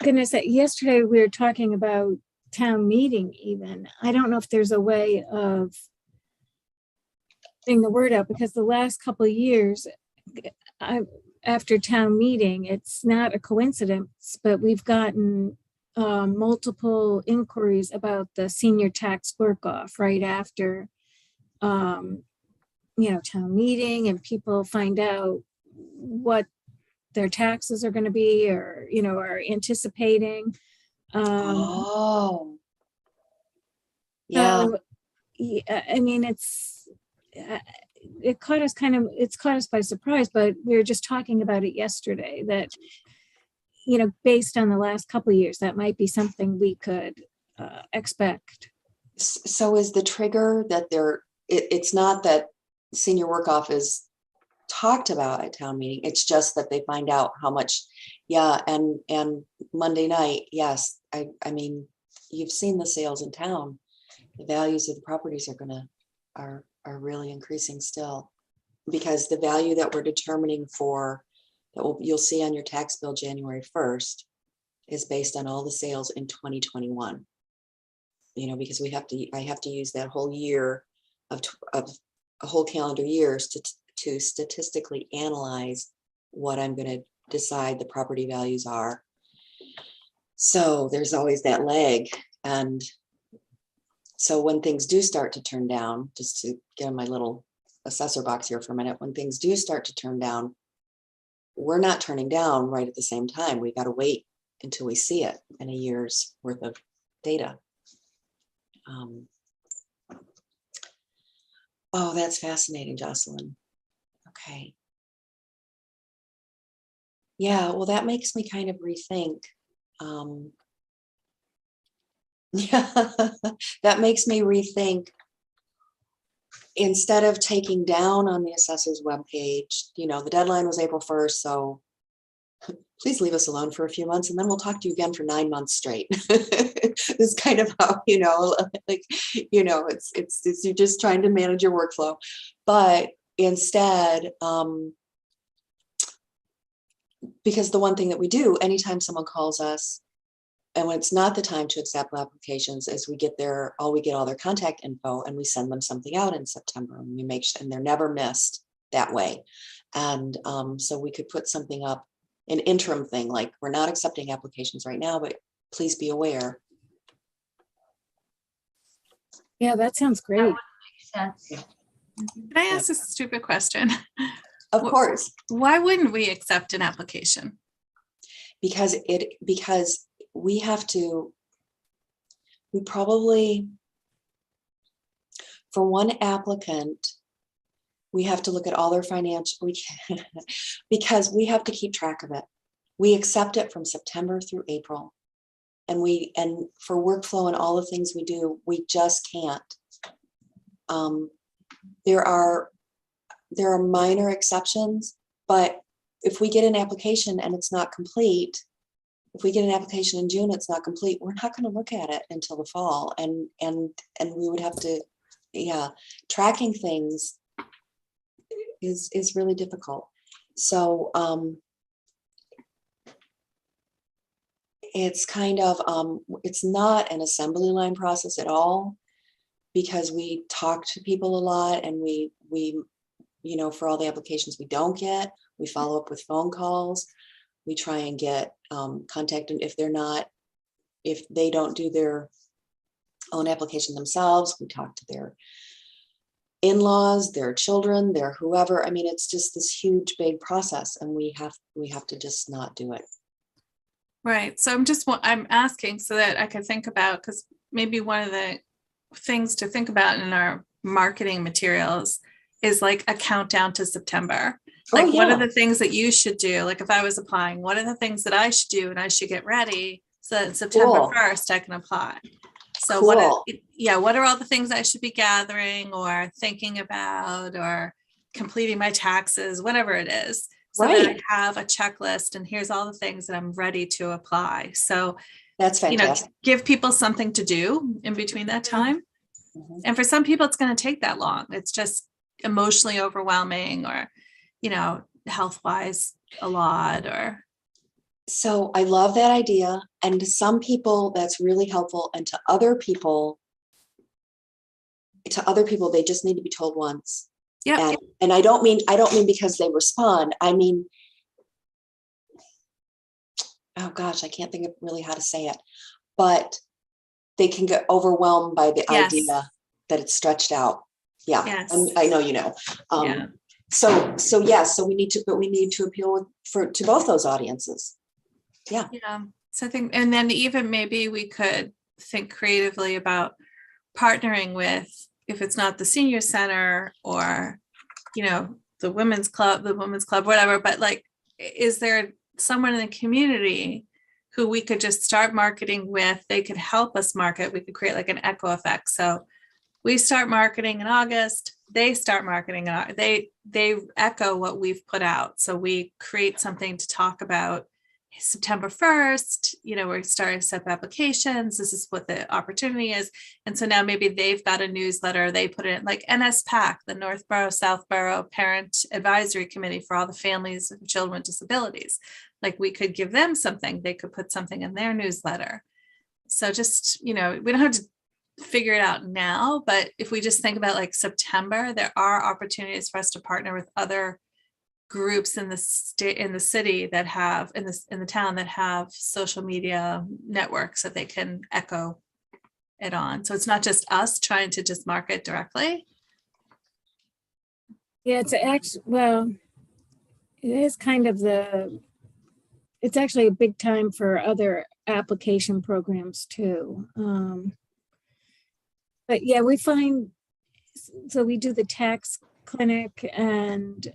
gonna say, yesterday we were talking about town meeting even. I don't know if there's a way of getting the word out, because the last couple of years after town meeting, it's not a coincidence, but we've gotten multiple inquiries about the senior tax work off right after town meeting, and people find out what their taxes are going to be, or are anticipating. Oh, yeah. So, I mean, it's caught us by surprise, but we were just talking about it yesterday that, based on the last couple of years, that might be something we could expect. So is the trigger that it's not that senior work off is talked about at town meeting, it's just that they find out how much. Yeah, and Monday night, yes, I mean, you've seen the sales in town. The values of the properties are really increasing still, because the value that we're determining you'll see on your tax bill January 1st is based on all the sales in 2021. Because I have to use that whole year of a whole calendar years to statistically analyze what I'm going to decide the property values are. So there's always that lag. And so when things do start to turn down, just to get in my little assessor box here for a minute, when things do start to turn down, we're not turning down right at the same time. We've got to wait until we see it in a year's worth of data. Oh, that's fascinating, Jocelyn. Okay. Yeah, well, that makes me kind of rethink. Yeah, that makes me rethink. Instead of taking down on the assessor's webpage, the deadline was April 1st, so please leave us alone for a few months and then we'll talk to you again for 9 months straight. It's kind of how, it's you're just trying to manage your workflow. But instead, because the one thing that we do anytime someone calls us, and when it's not the time to accept applications, is we get all their contact info and we send them something out in September, and we make sure, and they're never missed that way. And so we could put something up, an interim thing, like, we're not accepting applications right now, but please be aware. Yeah, that sounds great. Makes sense. Can I ask a stupid question? Of course, Why wouldn't we accept an application? because we probably, for one applicant, we have to look at all their financial, because we have to keep track of it. We accept it from September through April. And for workflow and all the things we do, we just can't. There are minor exceptions, but if we get an application and it's not complete, if we get an application in June, it's not complete, we're not going to look at it until the fall. And we would have to, tracking things is really difficult. So it's kind of, it's not an assembly line process at all, because we talk to people a lot, and we for all the applications we don't get, we follow up with phone calls. We try and get contact, and if they don't do their own application themselves, we talk to their in-laws, their children, their whoever. I mean, it's just this huge, big process, and we have to just not do it. Right. So I'm asking so that I can think about, because maybe one of the things to think about in our marketing materials is like a countdown to September. Like, what are the things that you should do? Like, if I was applying, what are the things that I should do and I should get ready so that September 1st I can apply? So what are all the things I should be gathering or thinking about or completing my taxes, whatever it is, so that I have a checklist and here's all the things that I'm ready to apply. So that's fantastic. Give people something to do in between that time. Mm-hmm. And for some people, it's going to take that long. It's just emotionally overwhelming, or health-wise a lot, or. So I love that idea. And to some people that's really helpful. And to other people, they just need to be told once. Yeah. And I don't mean because they respond. I mean, oh gosh, I can't think of really how to say it, but they can get overwhelmed by the idea that it's stretched out. Yeah. Yes. I know, So we need to appeal to both those audiences. Yeah. Yeah. So I think, and then even maybe we could think creatively about partnering with, if it's not the senior center or, the women's club, whatever, but like, is there someone in the community who we could just start marketing with? They could help us market. We could create like an echo effect. So we start marketing in August, they start marketing, they echo what we've put out. So we create something to talk about September 1st, we're starting to set up applications. This is what the opportunity is. And so now maybe they've got a newsletter, they put it in like NSPAC, the Northborough, Southborough Parent Advisory Committee for all the families of children with disabilities. Like, we could give them something, they could put something in their newsletter. So just, we don't have to figure it out now, but if we just think about like September, there are opportunities for us to partner with other groups in the state, in the city that have, in the town that have social media networks that they can echo it on. So it's not just us trying to just market directly. Yeah, it's actually, it is kind of it's actually a big time for other application programs too. But yeah, we find, so we do the tax clinic and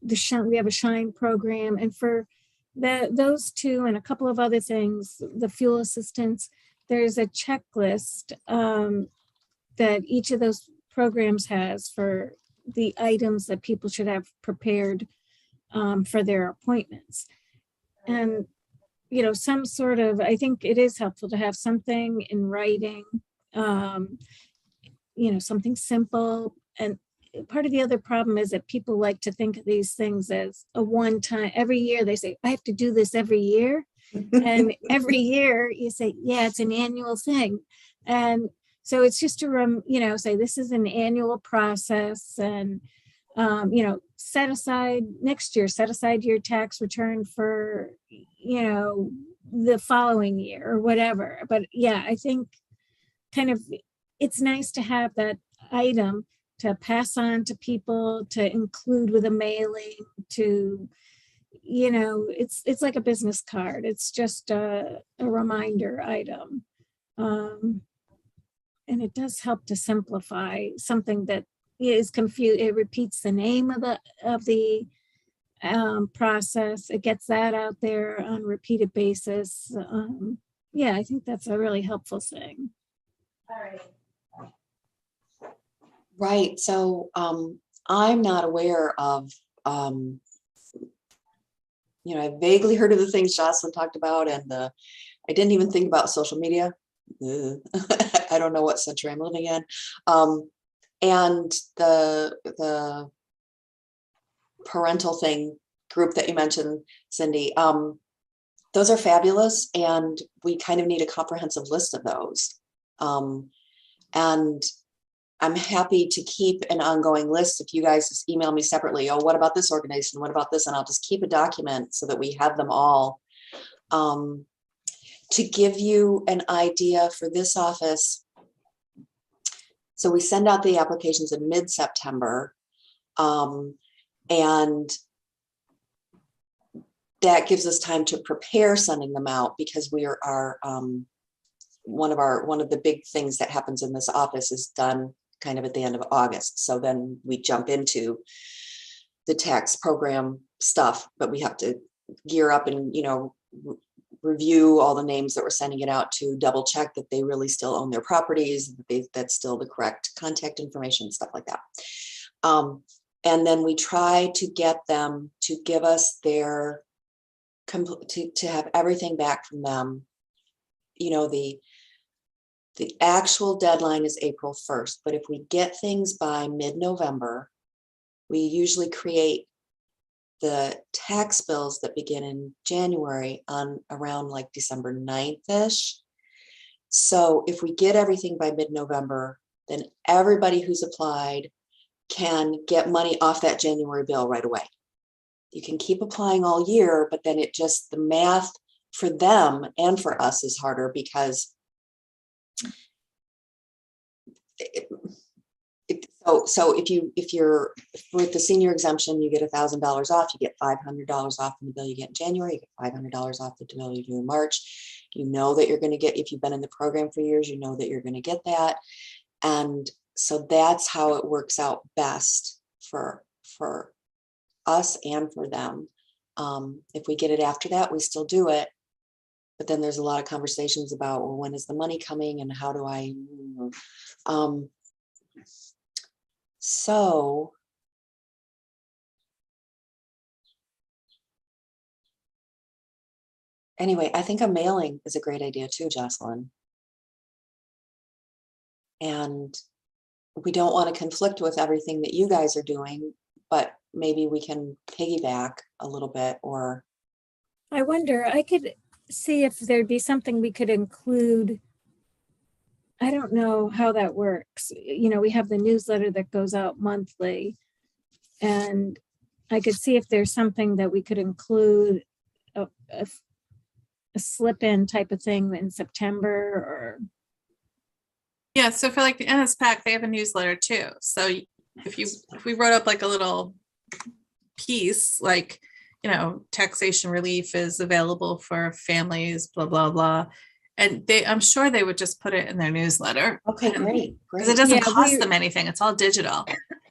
we have a Shine program, and for those two and a couple of other things, the fuel assistance, there's a checklist that each of those programs has for the items that people should have prepared for their appointments. And some sort of, I think it is helpful to have something in writing, something simple. And part of the other problem is that people like to think of these things as a one time. Every year they say, I have to do this every year. And every year you say, yeah, it's an annual thing. And so it's just to, say this is an annual process, and, set aside next year, set aside your tax return for, the following year or whatever. But yeah, I think kind of, it's nice to have that item to pass on to people, to include with a mailing, to, it's like a business card. It's just a reminder item. And it does help to simplify something that is confused. It repeats the name of the process. It gets that out there on a repeated basis. Yeah, I think that's a really helpful thing. Right. So I'm not aware of, I vaguely heard of the things Jocelyn talked about, and I didn't even think about social media. I don't know what century I'm living in. And the parental thing group that you mentioned, Cindy, those are fabulous. And we kind of need a comprehensive list of those. And I'm happy to keep an ongoing list. If you guys just email me separately, oh, what about this organization? What about this? And I'll just keep a document so that we have them all. To give you an idea for this office, so we send out the applications in mid-September, and that gives us time to prepare sending them out, because we are one of the big things that happens in this office is done kind of at the end of August. So then we jump into the tax program stuff, but we have to gear up and, review all the names that we're sending it out to, double check that they really still own their properties, that that's still the correct contact information, stuff like that. And then we try to get them to give us their, to have everything back from them. The actual deadline is April 1st, but if we get things by mid-November, we usually create the tax bills that begin in January on around like December 9th-ish. So if we get everything by mid-November, then everybody who's applied can get money off that January bill right away. You can keep applying all year, but then the math for them and for us is harder, because so if you're with the senior exemption, you get $1,000 off, you get $500 off from the bill you get in January, you get $500 off the bill you do in March. You know that you're going to get, if you've been in the program for years, you know that you're going to get that. And so that's how it works out best for us and for them. If we get it after that, we still do it. But then there's a lot of conversations about, well, when is the money coming and how do I, so anyway, I think a mailing is a great idea too, Jocelyn. And we don't want to conflict with everything that you guys are doing, but maybe we can piggyback a little bit. Or I wonder, I could see if there'd be something we could include. I don't know how that works. We have the newsletter that goes out monthly, and I could see if there's something that we could include, a slip-in type of thing in September, or. Yeah, so for like the NSPAC, they have a newsletter too. So if we wrote up like a little piece, like, taxation relief is available for families, blah, blah, blah. And I'm sure they would just put it in their newsletter. okay, great. Because it doesn't cost them anything. It's all digital.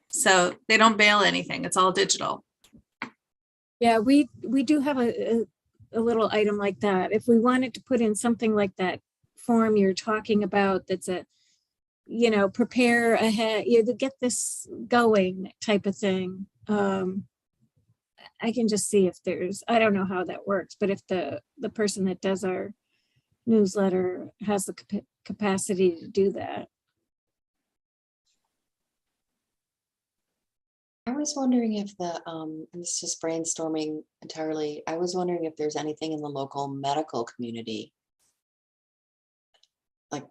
So they don't mail anything. It's all digital. Yeah, we do have a little item like that. If we wanted to put in something like that form you're talking about, that's a, prepare ahead, to get this going type of thing. I can just see if I don't know how that works, but if the person that does our newsletter has the capacity to do that. I was wondering if and this is just brainstorming entirely, I was wondering if there's anything in the local medical community. Like,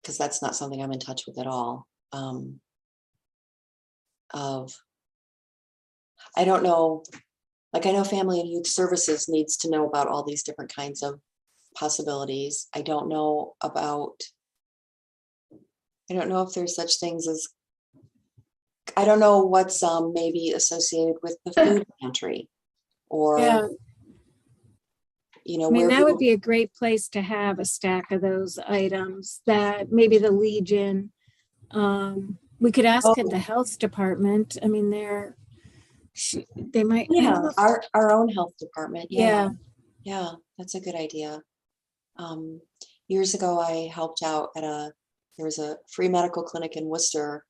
because that's not something I'm in touch with at all. I don't know, like I know Family and Youth Services needs to know about all these different kinds of possibilities. I don't know if there's such things as, I don't know what's maybe associated with the food pantry or, Yeah, you know, I mean, where that would people, be a great place to have a stack of those items that maybe the Legion. We could ask at the oh, health department. I mean, they might. I don't yeah, know if- our own health department. yeah. Yeah, that's a good idea. Years ago, I helped out there was a free medical clinic in Worcester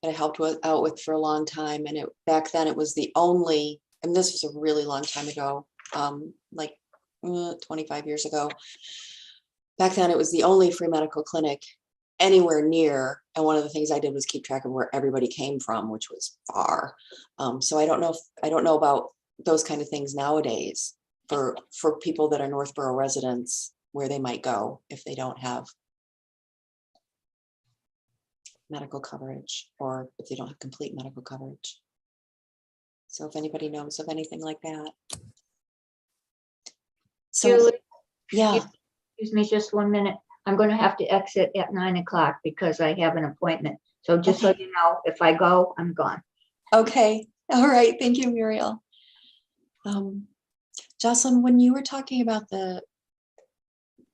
that I helped out with for a long time. And back then it was the only, and this was a really long time ago, like 25 years ago. Back then it was the only free medical clinic anywhere near. And one of the things I did was keep track of where everybody came from, which was far. So I don't know about those kind of things nowadays for people that are Northborough residents, where they might go if they don't have medical coverage or if they don't have complete medical coverage. So if anybody knows of anything like that. So, Julie, yeah, excuse me just 1 minute. I'm going to have to exit at 9 o'clock because I have an appointment. So just so Okay. you know, if I go, I'm gone. okay. All right. Thank you, Muriel. Jocelyn, when you were talking about the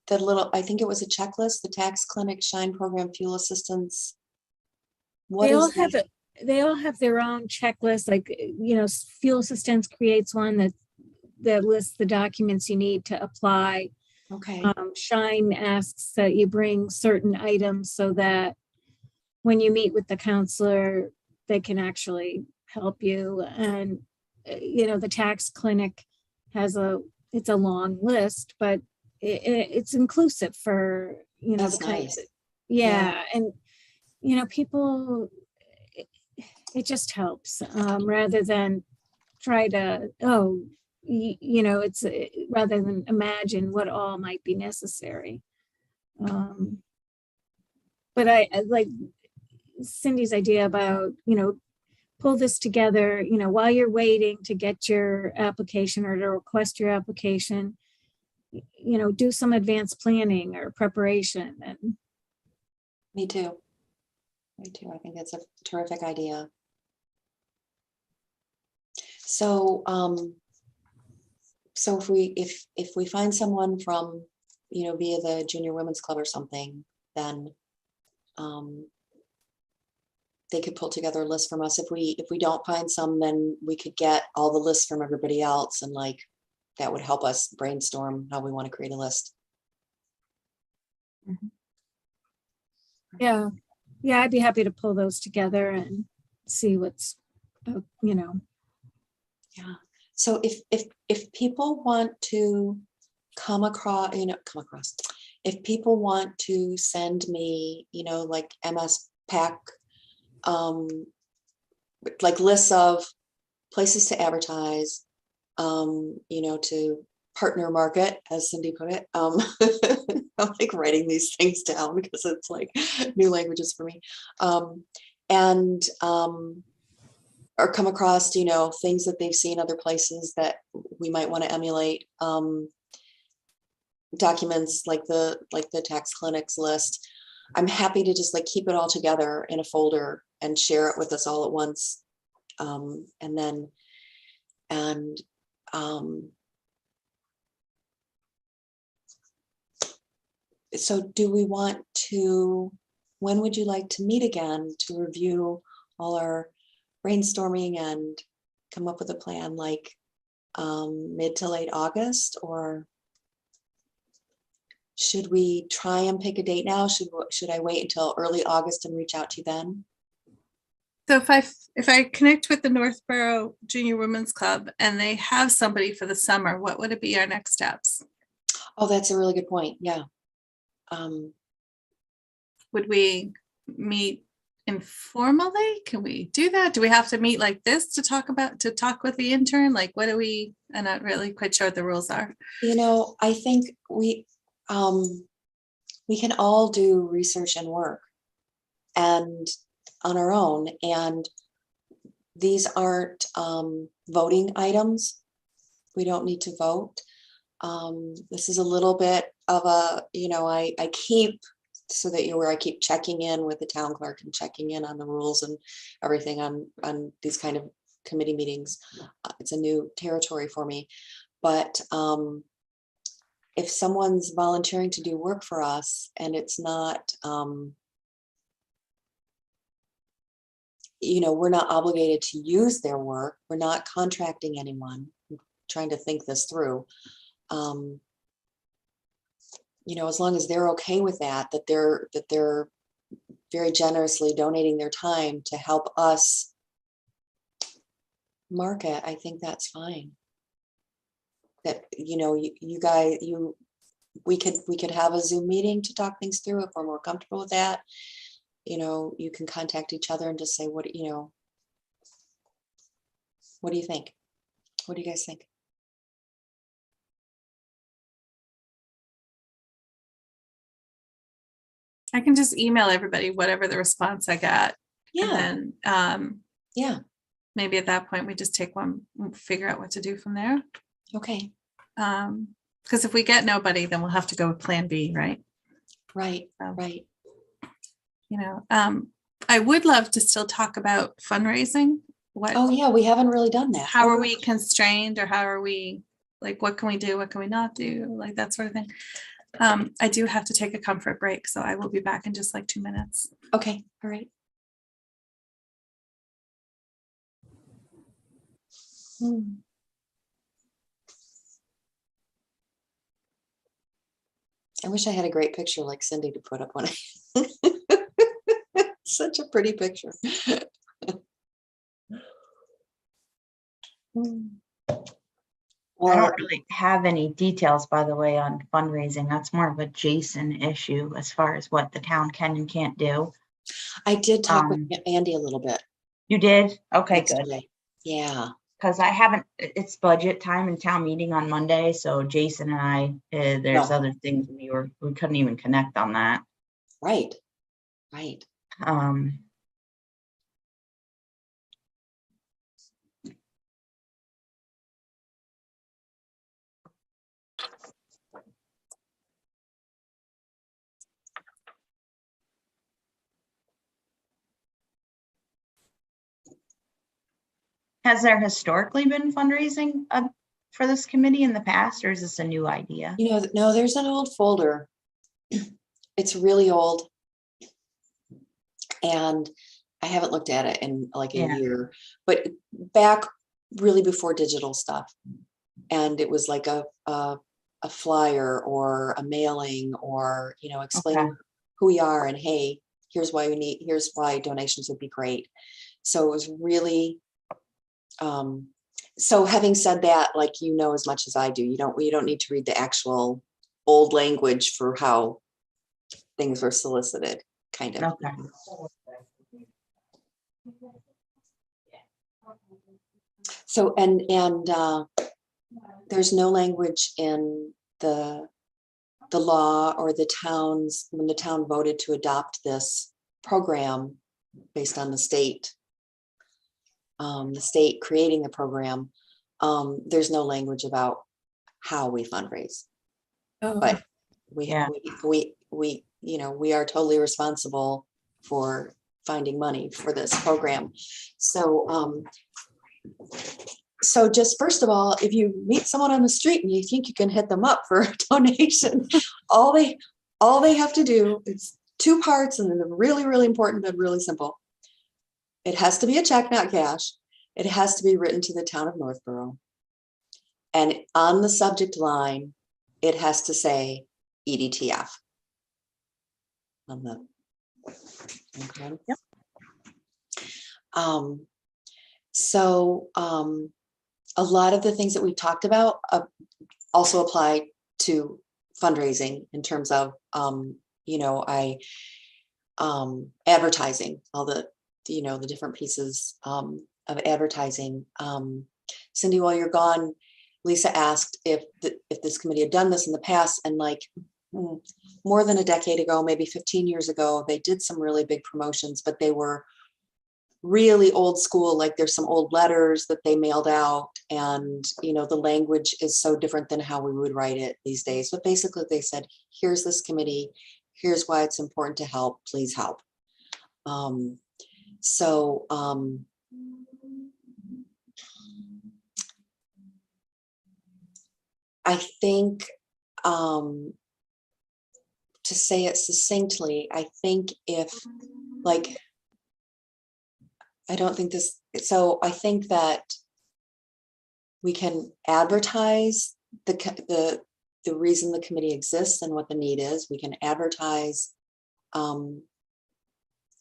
little, I think it was a checklist, the tax clinic Shine program fuel assistance. What They is all have that? they all have their own checklist. Like, you know, Fuel Assistance creates one that lists the documents you need to apply. Okay. Shine asks that you bring certain items so that when you meet with the counselor, they can actually help you. And you know, the tax clinic it's a long list, but it's inclusive for, you know, That's the kind nice. yeah. And you know, people, it just helps, rather than try to, you know, it's rather than imagine what all might be necessary. But I like Cindy's idea about, you know, pull this together, you know, while you're waiting to get your application or to request your application, you know, do some advanced planning or preparation. And Me too. Me too. I think that's a terrific idea. So, so if we find someone from, you know, via the Junior Women's Club or something, then they could pull together a list from us. If we don't find some, then we could get all the lists from everybody else, and like that would help us brainstorm how we want to create a list. yeah, I'd be happy to pull those together and see what's, you know. Yeah. So if people want to come across, if people want to send me, you know, like MS Pack, like lists of places to advertise, you know, to partner market, as Cindy put it. I'm like writing these things down because it's like new languages for me. Or come across, you know, things that they've seen other places that we might want to emulate. Documents like the tax clinics list. I'm happy to just like keep it all together in a folder and share it with us all at once. So do we want to, when would you like to meet again to review all our brainstorming and come up with a plan, like mid to late August, or should we try and pick a date now? Should I wait until early August and reach out to you then? So if I connect with the Northborough Junior Women's Club and they have somebody for the summer, what would it be our next steps? Oh, that's a really good point. Yeah. Would we meet informally? Can we do that? Do we have to meet like this to talk with the intern? Like, what do I'm not really quite sure what the rules are. I think we can all do research and work and on our own, and these aren't voting items. We don't need to vote. This is a little bit of a, I keep, so that you're aware, I keep checking in with the town clerk and checking in on the rules and everything on these kind of committee meetings. It's a new territory for me, but if someone's volunteering to do work for us and it's not, we're not obligated to use their work. We're not contracting anyone. I'm trying to think this through. As long as they're okay with that they're very generously donating their time to help us market, I think that's fine. That, you guys, we could have a Zoom meeting to talk things through if we're more comfortable with that. You can contact each other and just say, what do you think? What do you guys think? I can just email everybody whatever the response I got. Yeah. And then Yeah. maybe at that point we just take one, figure out what to do from there. Okay. Because if we get nobody, then we'll have to go with plan B, right? Right. So, Right. I would love to still talk about fundraising. Oh yeah, we haven't really done that. How are we constrained, or how are we, like, what can we do? What can we not do? Like that sort of thing. I do have to take a comfort break, so I will be back in just like 2 minutes. Okay. All right. I wish I had a great picture like Cindy to put up when such a pretty picture. I don't really have any details, by the way, on fundraising. That's more of a Jason issue as far as what the town can and can't do. I did talk with Andy a little bit. You did? Okay, good. Yesterday. Yeah. Because it's budget time and town meeting on Monday. So Jason and I, there's other things we couldn't even connect on that. Right. Right. Has there historically been fundraising for this committee in the past, or is this a new idea? No, there's an old folder. It's really old. And I haven't looked at it in like a year, but back really before digital stuff. And it was like a flyer or a mailing, or, explaining who we are and, hey, here's why donations would be great. So it was really, so having said that, like, as much as I do, you don't need to read the actual old language for how things were solicited, kind of. Okay. So, and there's no language in the law or the towns, when the town voted to adopt this program based on the state creating the program. There's no language about how we fundraise. But we are totally responsible for finding money for this program. So just first of all, if you meet someone on the street and you think you can hit them up for a donation, all they have to do is 2 parts, and they're really, really important, but really simple. It has to be a check, not cash. It has to be written to the town of Northborough. And on the subject line, it has to say EDTF. Okay. Yep. So a lot of the things that we talked about also apply to fundraising in terms of, advertising, all the the different pieces of advertising. Cindy, while you're gone, Lisa asked if this committee had done this in the past, and like more than a decade ago, maybe 15 years ago, they did some really big promotions, but they were really old school. Like there's some old letters that they mailed out, and the language is so different than how we would write it these days. But basically they said, here's this committee, here's why it's important to help, please help. I think, to say it succinctly, I think if I don't think this, so I think that we can advertise the reason the committee exists and what the need is. We can advertise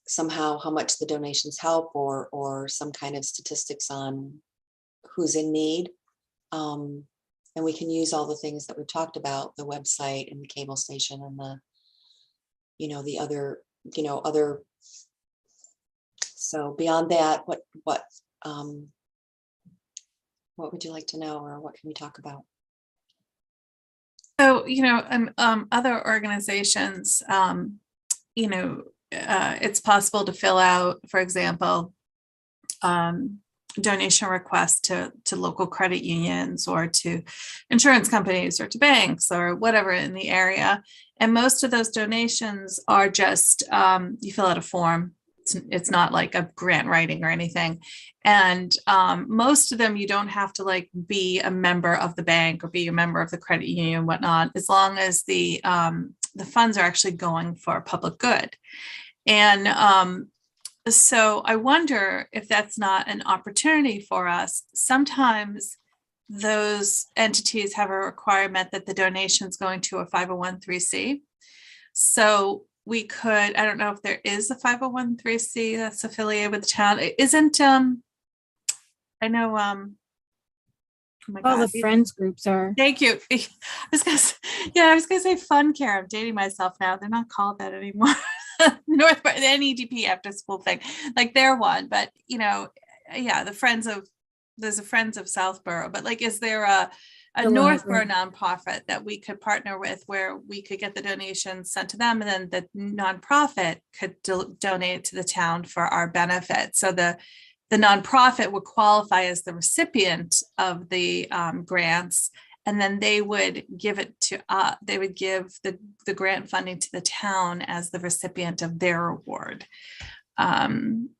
somehow how much the donations help, or some kind of statistics on who's in need. And we can use all the things that we've talked about, the website and the cable station and the other, other. So beyond that, what would you like to know, or what can we talk about? So, other organizations, it's possible to fill out, for example, donation requests to local credit unions or to insurance companies or to banks or whatever in the area. And most of those donations are just, you fill out a form. It's not like a grant writing or anything. And most of them, you don't have to like be a member of the bank or be a member of the credit union and whatnot, as long as the funds are actually going for public good. And so I wonder if that's not an opportunity for us. Sometimes those entities have a requirement that the donation is going to a 501(c)(3). So we could, I don't know if there is a 501(c)(3) that's affiliated with the town. It isn't, I know, oh my All God. the friends groups are. Thank you. I was gonna say Fun Care. I'm dating myself now. They're not called that anymore. North, the NEDP after school thing, like they're one, but yeah, there's a Friends of Southborough, but like, is there a Northborough nonprofit that we could partner with, where we could get the donations sent to them, and then the nonprofit could donate to the town for our benefit? So the nonprofit would qualify as the recipient of the grants, and then they would give it to they would give the grant funding to the town as the recipient of their award. And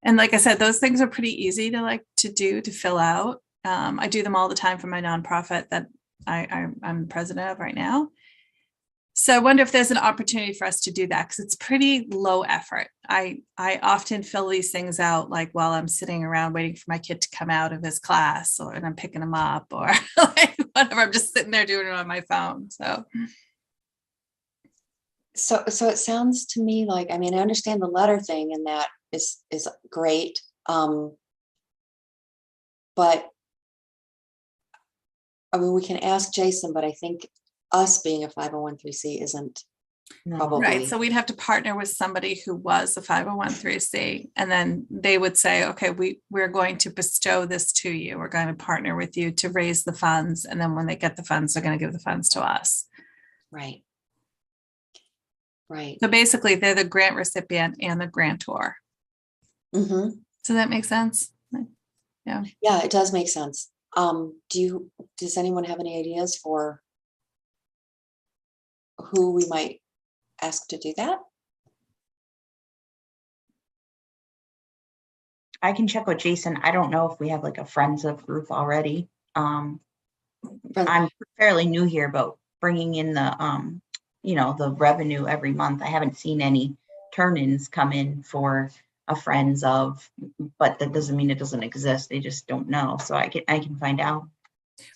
like I said, those things are pretty easy to fill out. I do them all the time for my nonprofit that I'm president of right now. So I wonder if there's an opportunity for us to do that, because it's pretty low effort. I often fill these things out like while I'm sitting around waiting for my kid to come out of his class, and I'm picking him up, or like whatever. I'm just sitting there doing it on my phone. So it sounds to me like, I mean, I understand the letter thing, and that is great. But I mean, we can ask Jason, but I think us being a 501(c) isn't probably right. So we'd have to partner with somebody who was a 501(c), and then they would say, okay, we're going to bestow this to you. We're going to partner with you to raise the funds. And then when they get the funds, they're going to give the funds to us. Right. Right. So basically they're the grant recipient and the grantor. Mm-hmm. Does that make sense? Yeah. Yeah, it does make sense. Does anyone have any ideas for who we might ask to do that? I can check with Jason. I don't know if we have like a Friends of group already. I'm fairly new here, but bringing in the, the revenue every month. I haven't seen any turn-ins come in for a Friends of, but that doesn't mean it doesn't exist. They just don't know. So I can find out.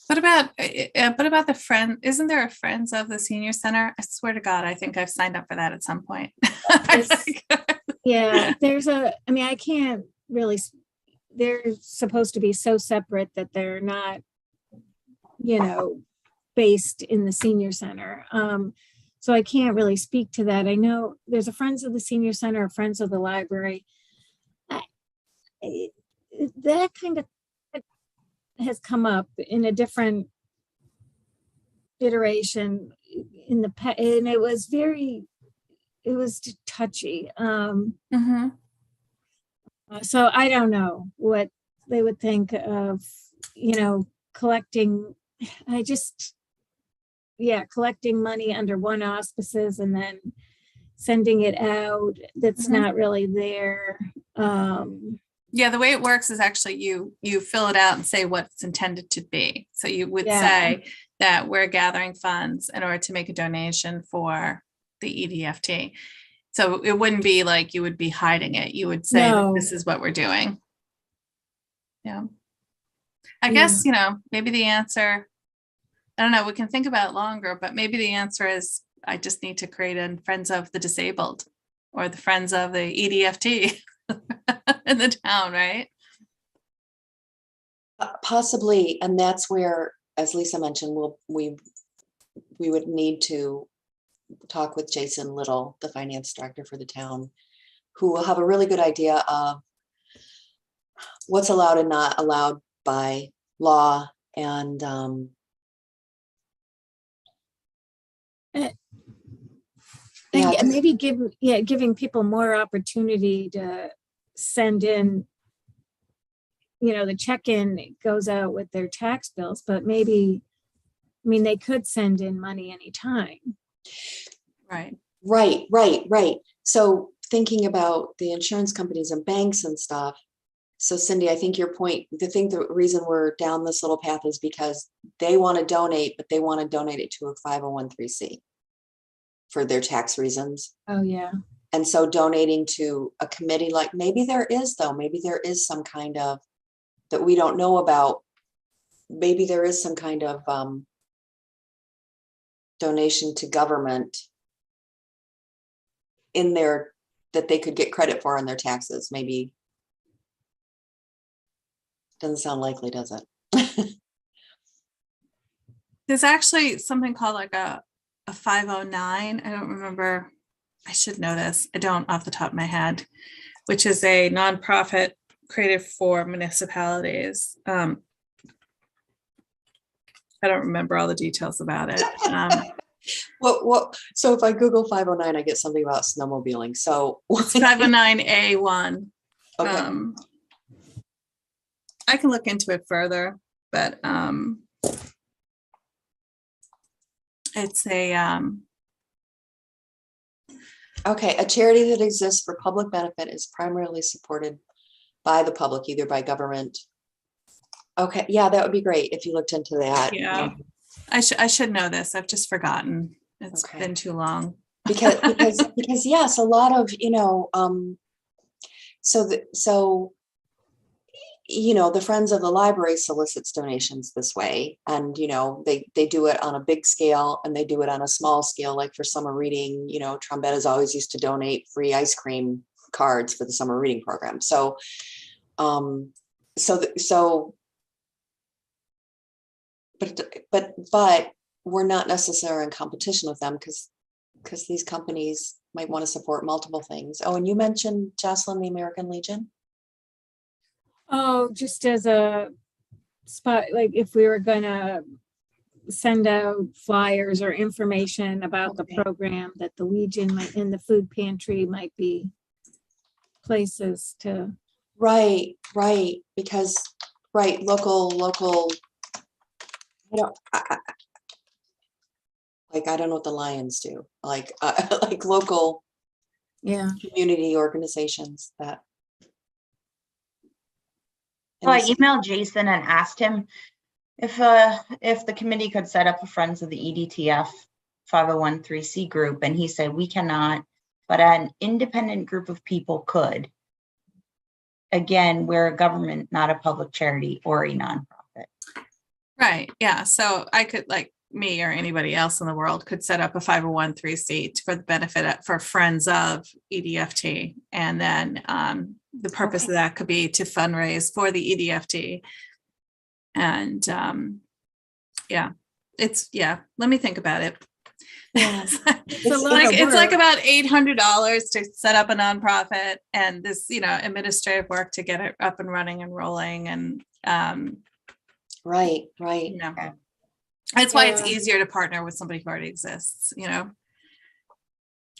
What about the friend? Isn't there a Friends of the Senior Center? I swear to God, I think I've signed up for that at some point. Yeah, I can't really, they're supposed to be so separate that they're not, based in the senior center. So I can't really speak to that. I know there's a Friends of the Senior Center, a Friends of the Library. That kind of has come up in a different iteration in the past, and it was touchy. Mhm. So I don't know what they would think of, collecting. Collecting money under one auspices and then sending it out. That's Mhm. not really there. Yeah, the way it works is actually you fill it out and say what it's intended to be. So you would Yeah. say that we're gathering funds in order to make a donation for the EDFT. So it wouldn't be like you would be hiding it. You would say that No. this is what we're doing. Yeah. I Yeah. guess, maybe the answer, I don't know, we can think about it longer, but maybe the answer is I just need to create a Friends of the Disabled or the Friends of the EDFT in the town, right? Possibly, and that's where, as Lisa mentioned, we would need to talk with Jason Little, the finance director for the town, who will have a really good idea of what's allowed and not allowed by law, and yeah, And maybe giving people more opportunity to send in, the check-in goes out with their tax bills, but maybe, they could send in money anytime. Right. Right. So thinking about the insurance companies and banks and stuff. So Cindy, I think your point, the reason we're down this little path is because they want to donate, but they want to donate it to a 501(c)(3) for their tax reasons. Oh, yeah. And so donating to a committee, like maybe there is some kind of, that we don't know about. Maybe there is some kind of donation to government in there that they could get credit for on their taxes. Maybe. Doesn't sound likely, does it? There's actually something called like a 509. I don't remember. I should know this. I don't off the top of my head, which is a nonprofit created for municipalities. I don't remember all the details about it. What? So if I Google 509, I get something about snowmobiling. So It's 509A1. Okay. I can look into it further, but it's a Okay, a charity that exists for public benefit is primarily supported by the public, either by government. Okay, yeah, that would be great if you looked into that. Yeah. I should know this. I've just forgotten. It's Okay. been too long. because yes, a lot of the Friends of the Library solicits donations this way, and they do it on a big scale and they do it on a small scale. Like for summer reading, Trombetta's always used to donate free ice cream cards for the summer reading program. So but we're not necessarily in competition with them because these companies might want to support multiple things. Oh, and you mentioned, Jocelyn, the American Legion. Oh, just as a spot, like if we were gonna send out flyers or information about the program, that the Legion in the food pantry might be places to. Right, because local. I don't know what the Lions do. Like local community organizations that. So I emailed Jason and asked him if the committee could set up a Friends of the EDTF 501(c) group, and he said we cannot, but an independent group of people could. Again, we're a government, not a public charity or a nonprofit. Right. Yeah. So I could, like me or anybody else in the world, could set up a 501(c) for the benefit for Friends of EDFT, and then the purpose of that could be to fundraise for the EDFT. And let me think about it. Yeah. It's a lot of it's like work. about $800 to set up a nonprofit, and this, administrative work to get it up and running and rolling. And, Right. that's why it's Yeah. easier to partner with somebody who already exists,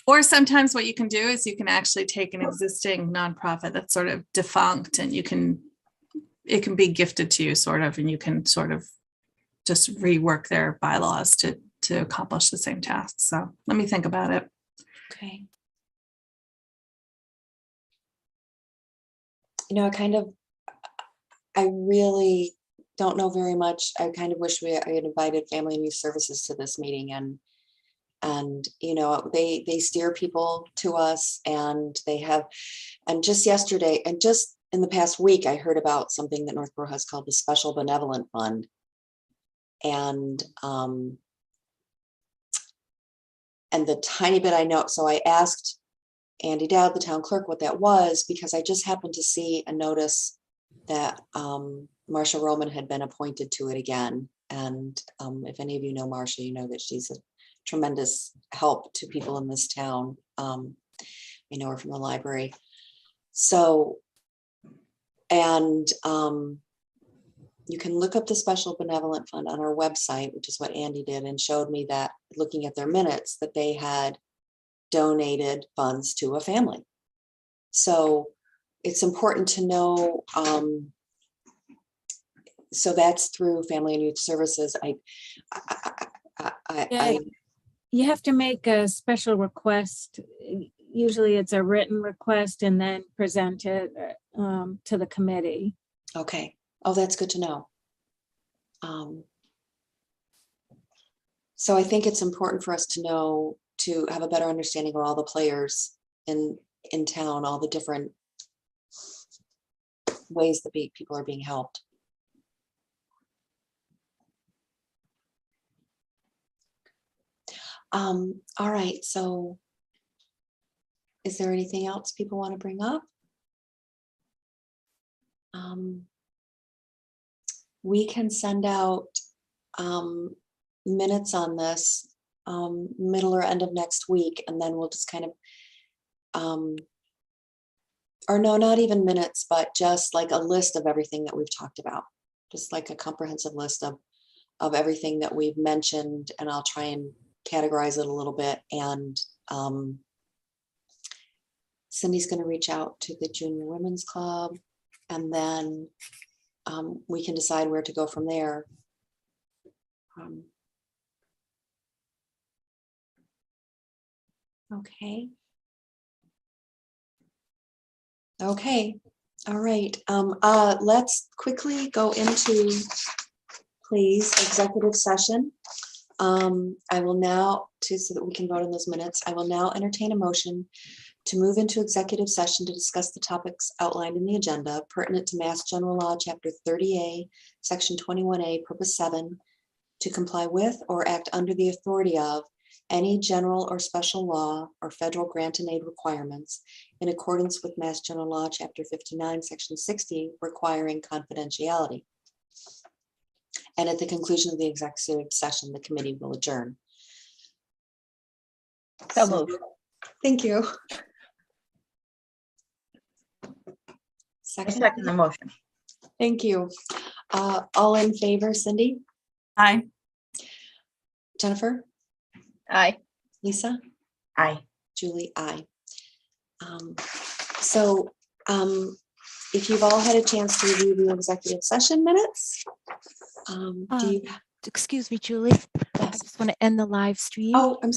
Or sometimes what you can do is you can actually take an existing nonprofit that's sort of defunct, and it can be gifted to you sort of, and you can sort of just rework their bylaws to accomplish the same task. So let me think about it. Okay. I really don't know very much. I kind of wish I had invited Family and Youth Services to this meeting, and they steer people to us, and just yesterday and just in the past week, I heard about something that Northborough has called the Special Benevolent Fund. And the tiny bit I know, so I asked Andy Dowd, the town clerk, what that was, because I just happened to see a notice that Marcia Roman had been appointed to it again. And if any of you know Marcia, you know that she's a tremendous help to people in this town. I know her from the library. So, and you can look up the Special Benevolent Fund on our website, which is what Andy did, and showed me that, looking at their minutes, that they had donated funds to a family. So it's important to know. So that's through Family and Youth Services. You have to make a special request. Usually it's a written request and then present it to the committee. Okay. Oh, that's good to know. So I think it's important for us to know, to have a better understanding of all the players in town, all the different ways that people are being helped. All right, so is there anything else people want to bring up? We can send out minutes on this middle or end of next week, and then we'll just kind of, or no, not even minutes, but just like a list of everything that we've talked about, just like a comprehensive list of everything that we've mentioned, and I'll try and categorize it a little bit. And Cindy's going to reach out to the Junior Women's Club, and then we can decide where to go from there. Okay. Okay. All right. Let's quickly go into, please, executive session. I will now, so that we can vote on those minutes, I will now entertain a motion to move into executive session to discuss the topics outlined in the agenda pertinent to Mass General Law, Chapter 30A, Section 21A, Purpose 7, to comply with or act under the authority of any general or special law or federal grant and aid requirements in accordance with Mass General Law, Chapter 59, Section 60, requiring confidentiality. And at the conclusion of the executive session, the committee will adjourn. So moved. Thank you. I second the motion. Thank you. All in favor, Cindy? Aye. Jennifer? Aye. Lisa? Aye. Julie? Aye. If you've all had a chance to review the executive session minutes, do you? Excuse me, Julie. I Yes. just want to end the live stream. Oh, I'm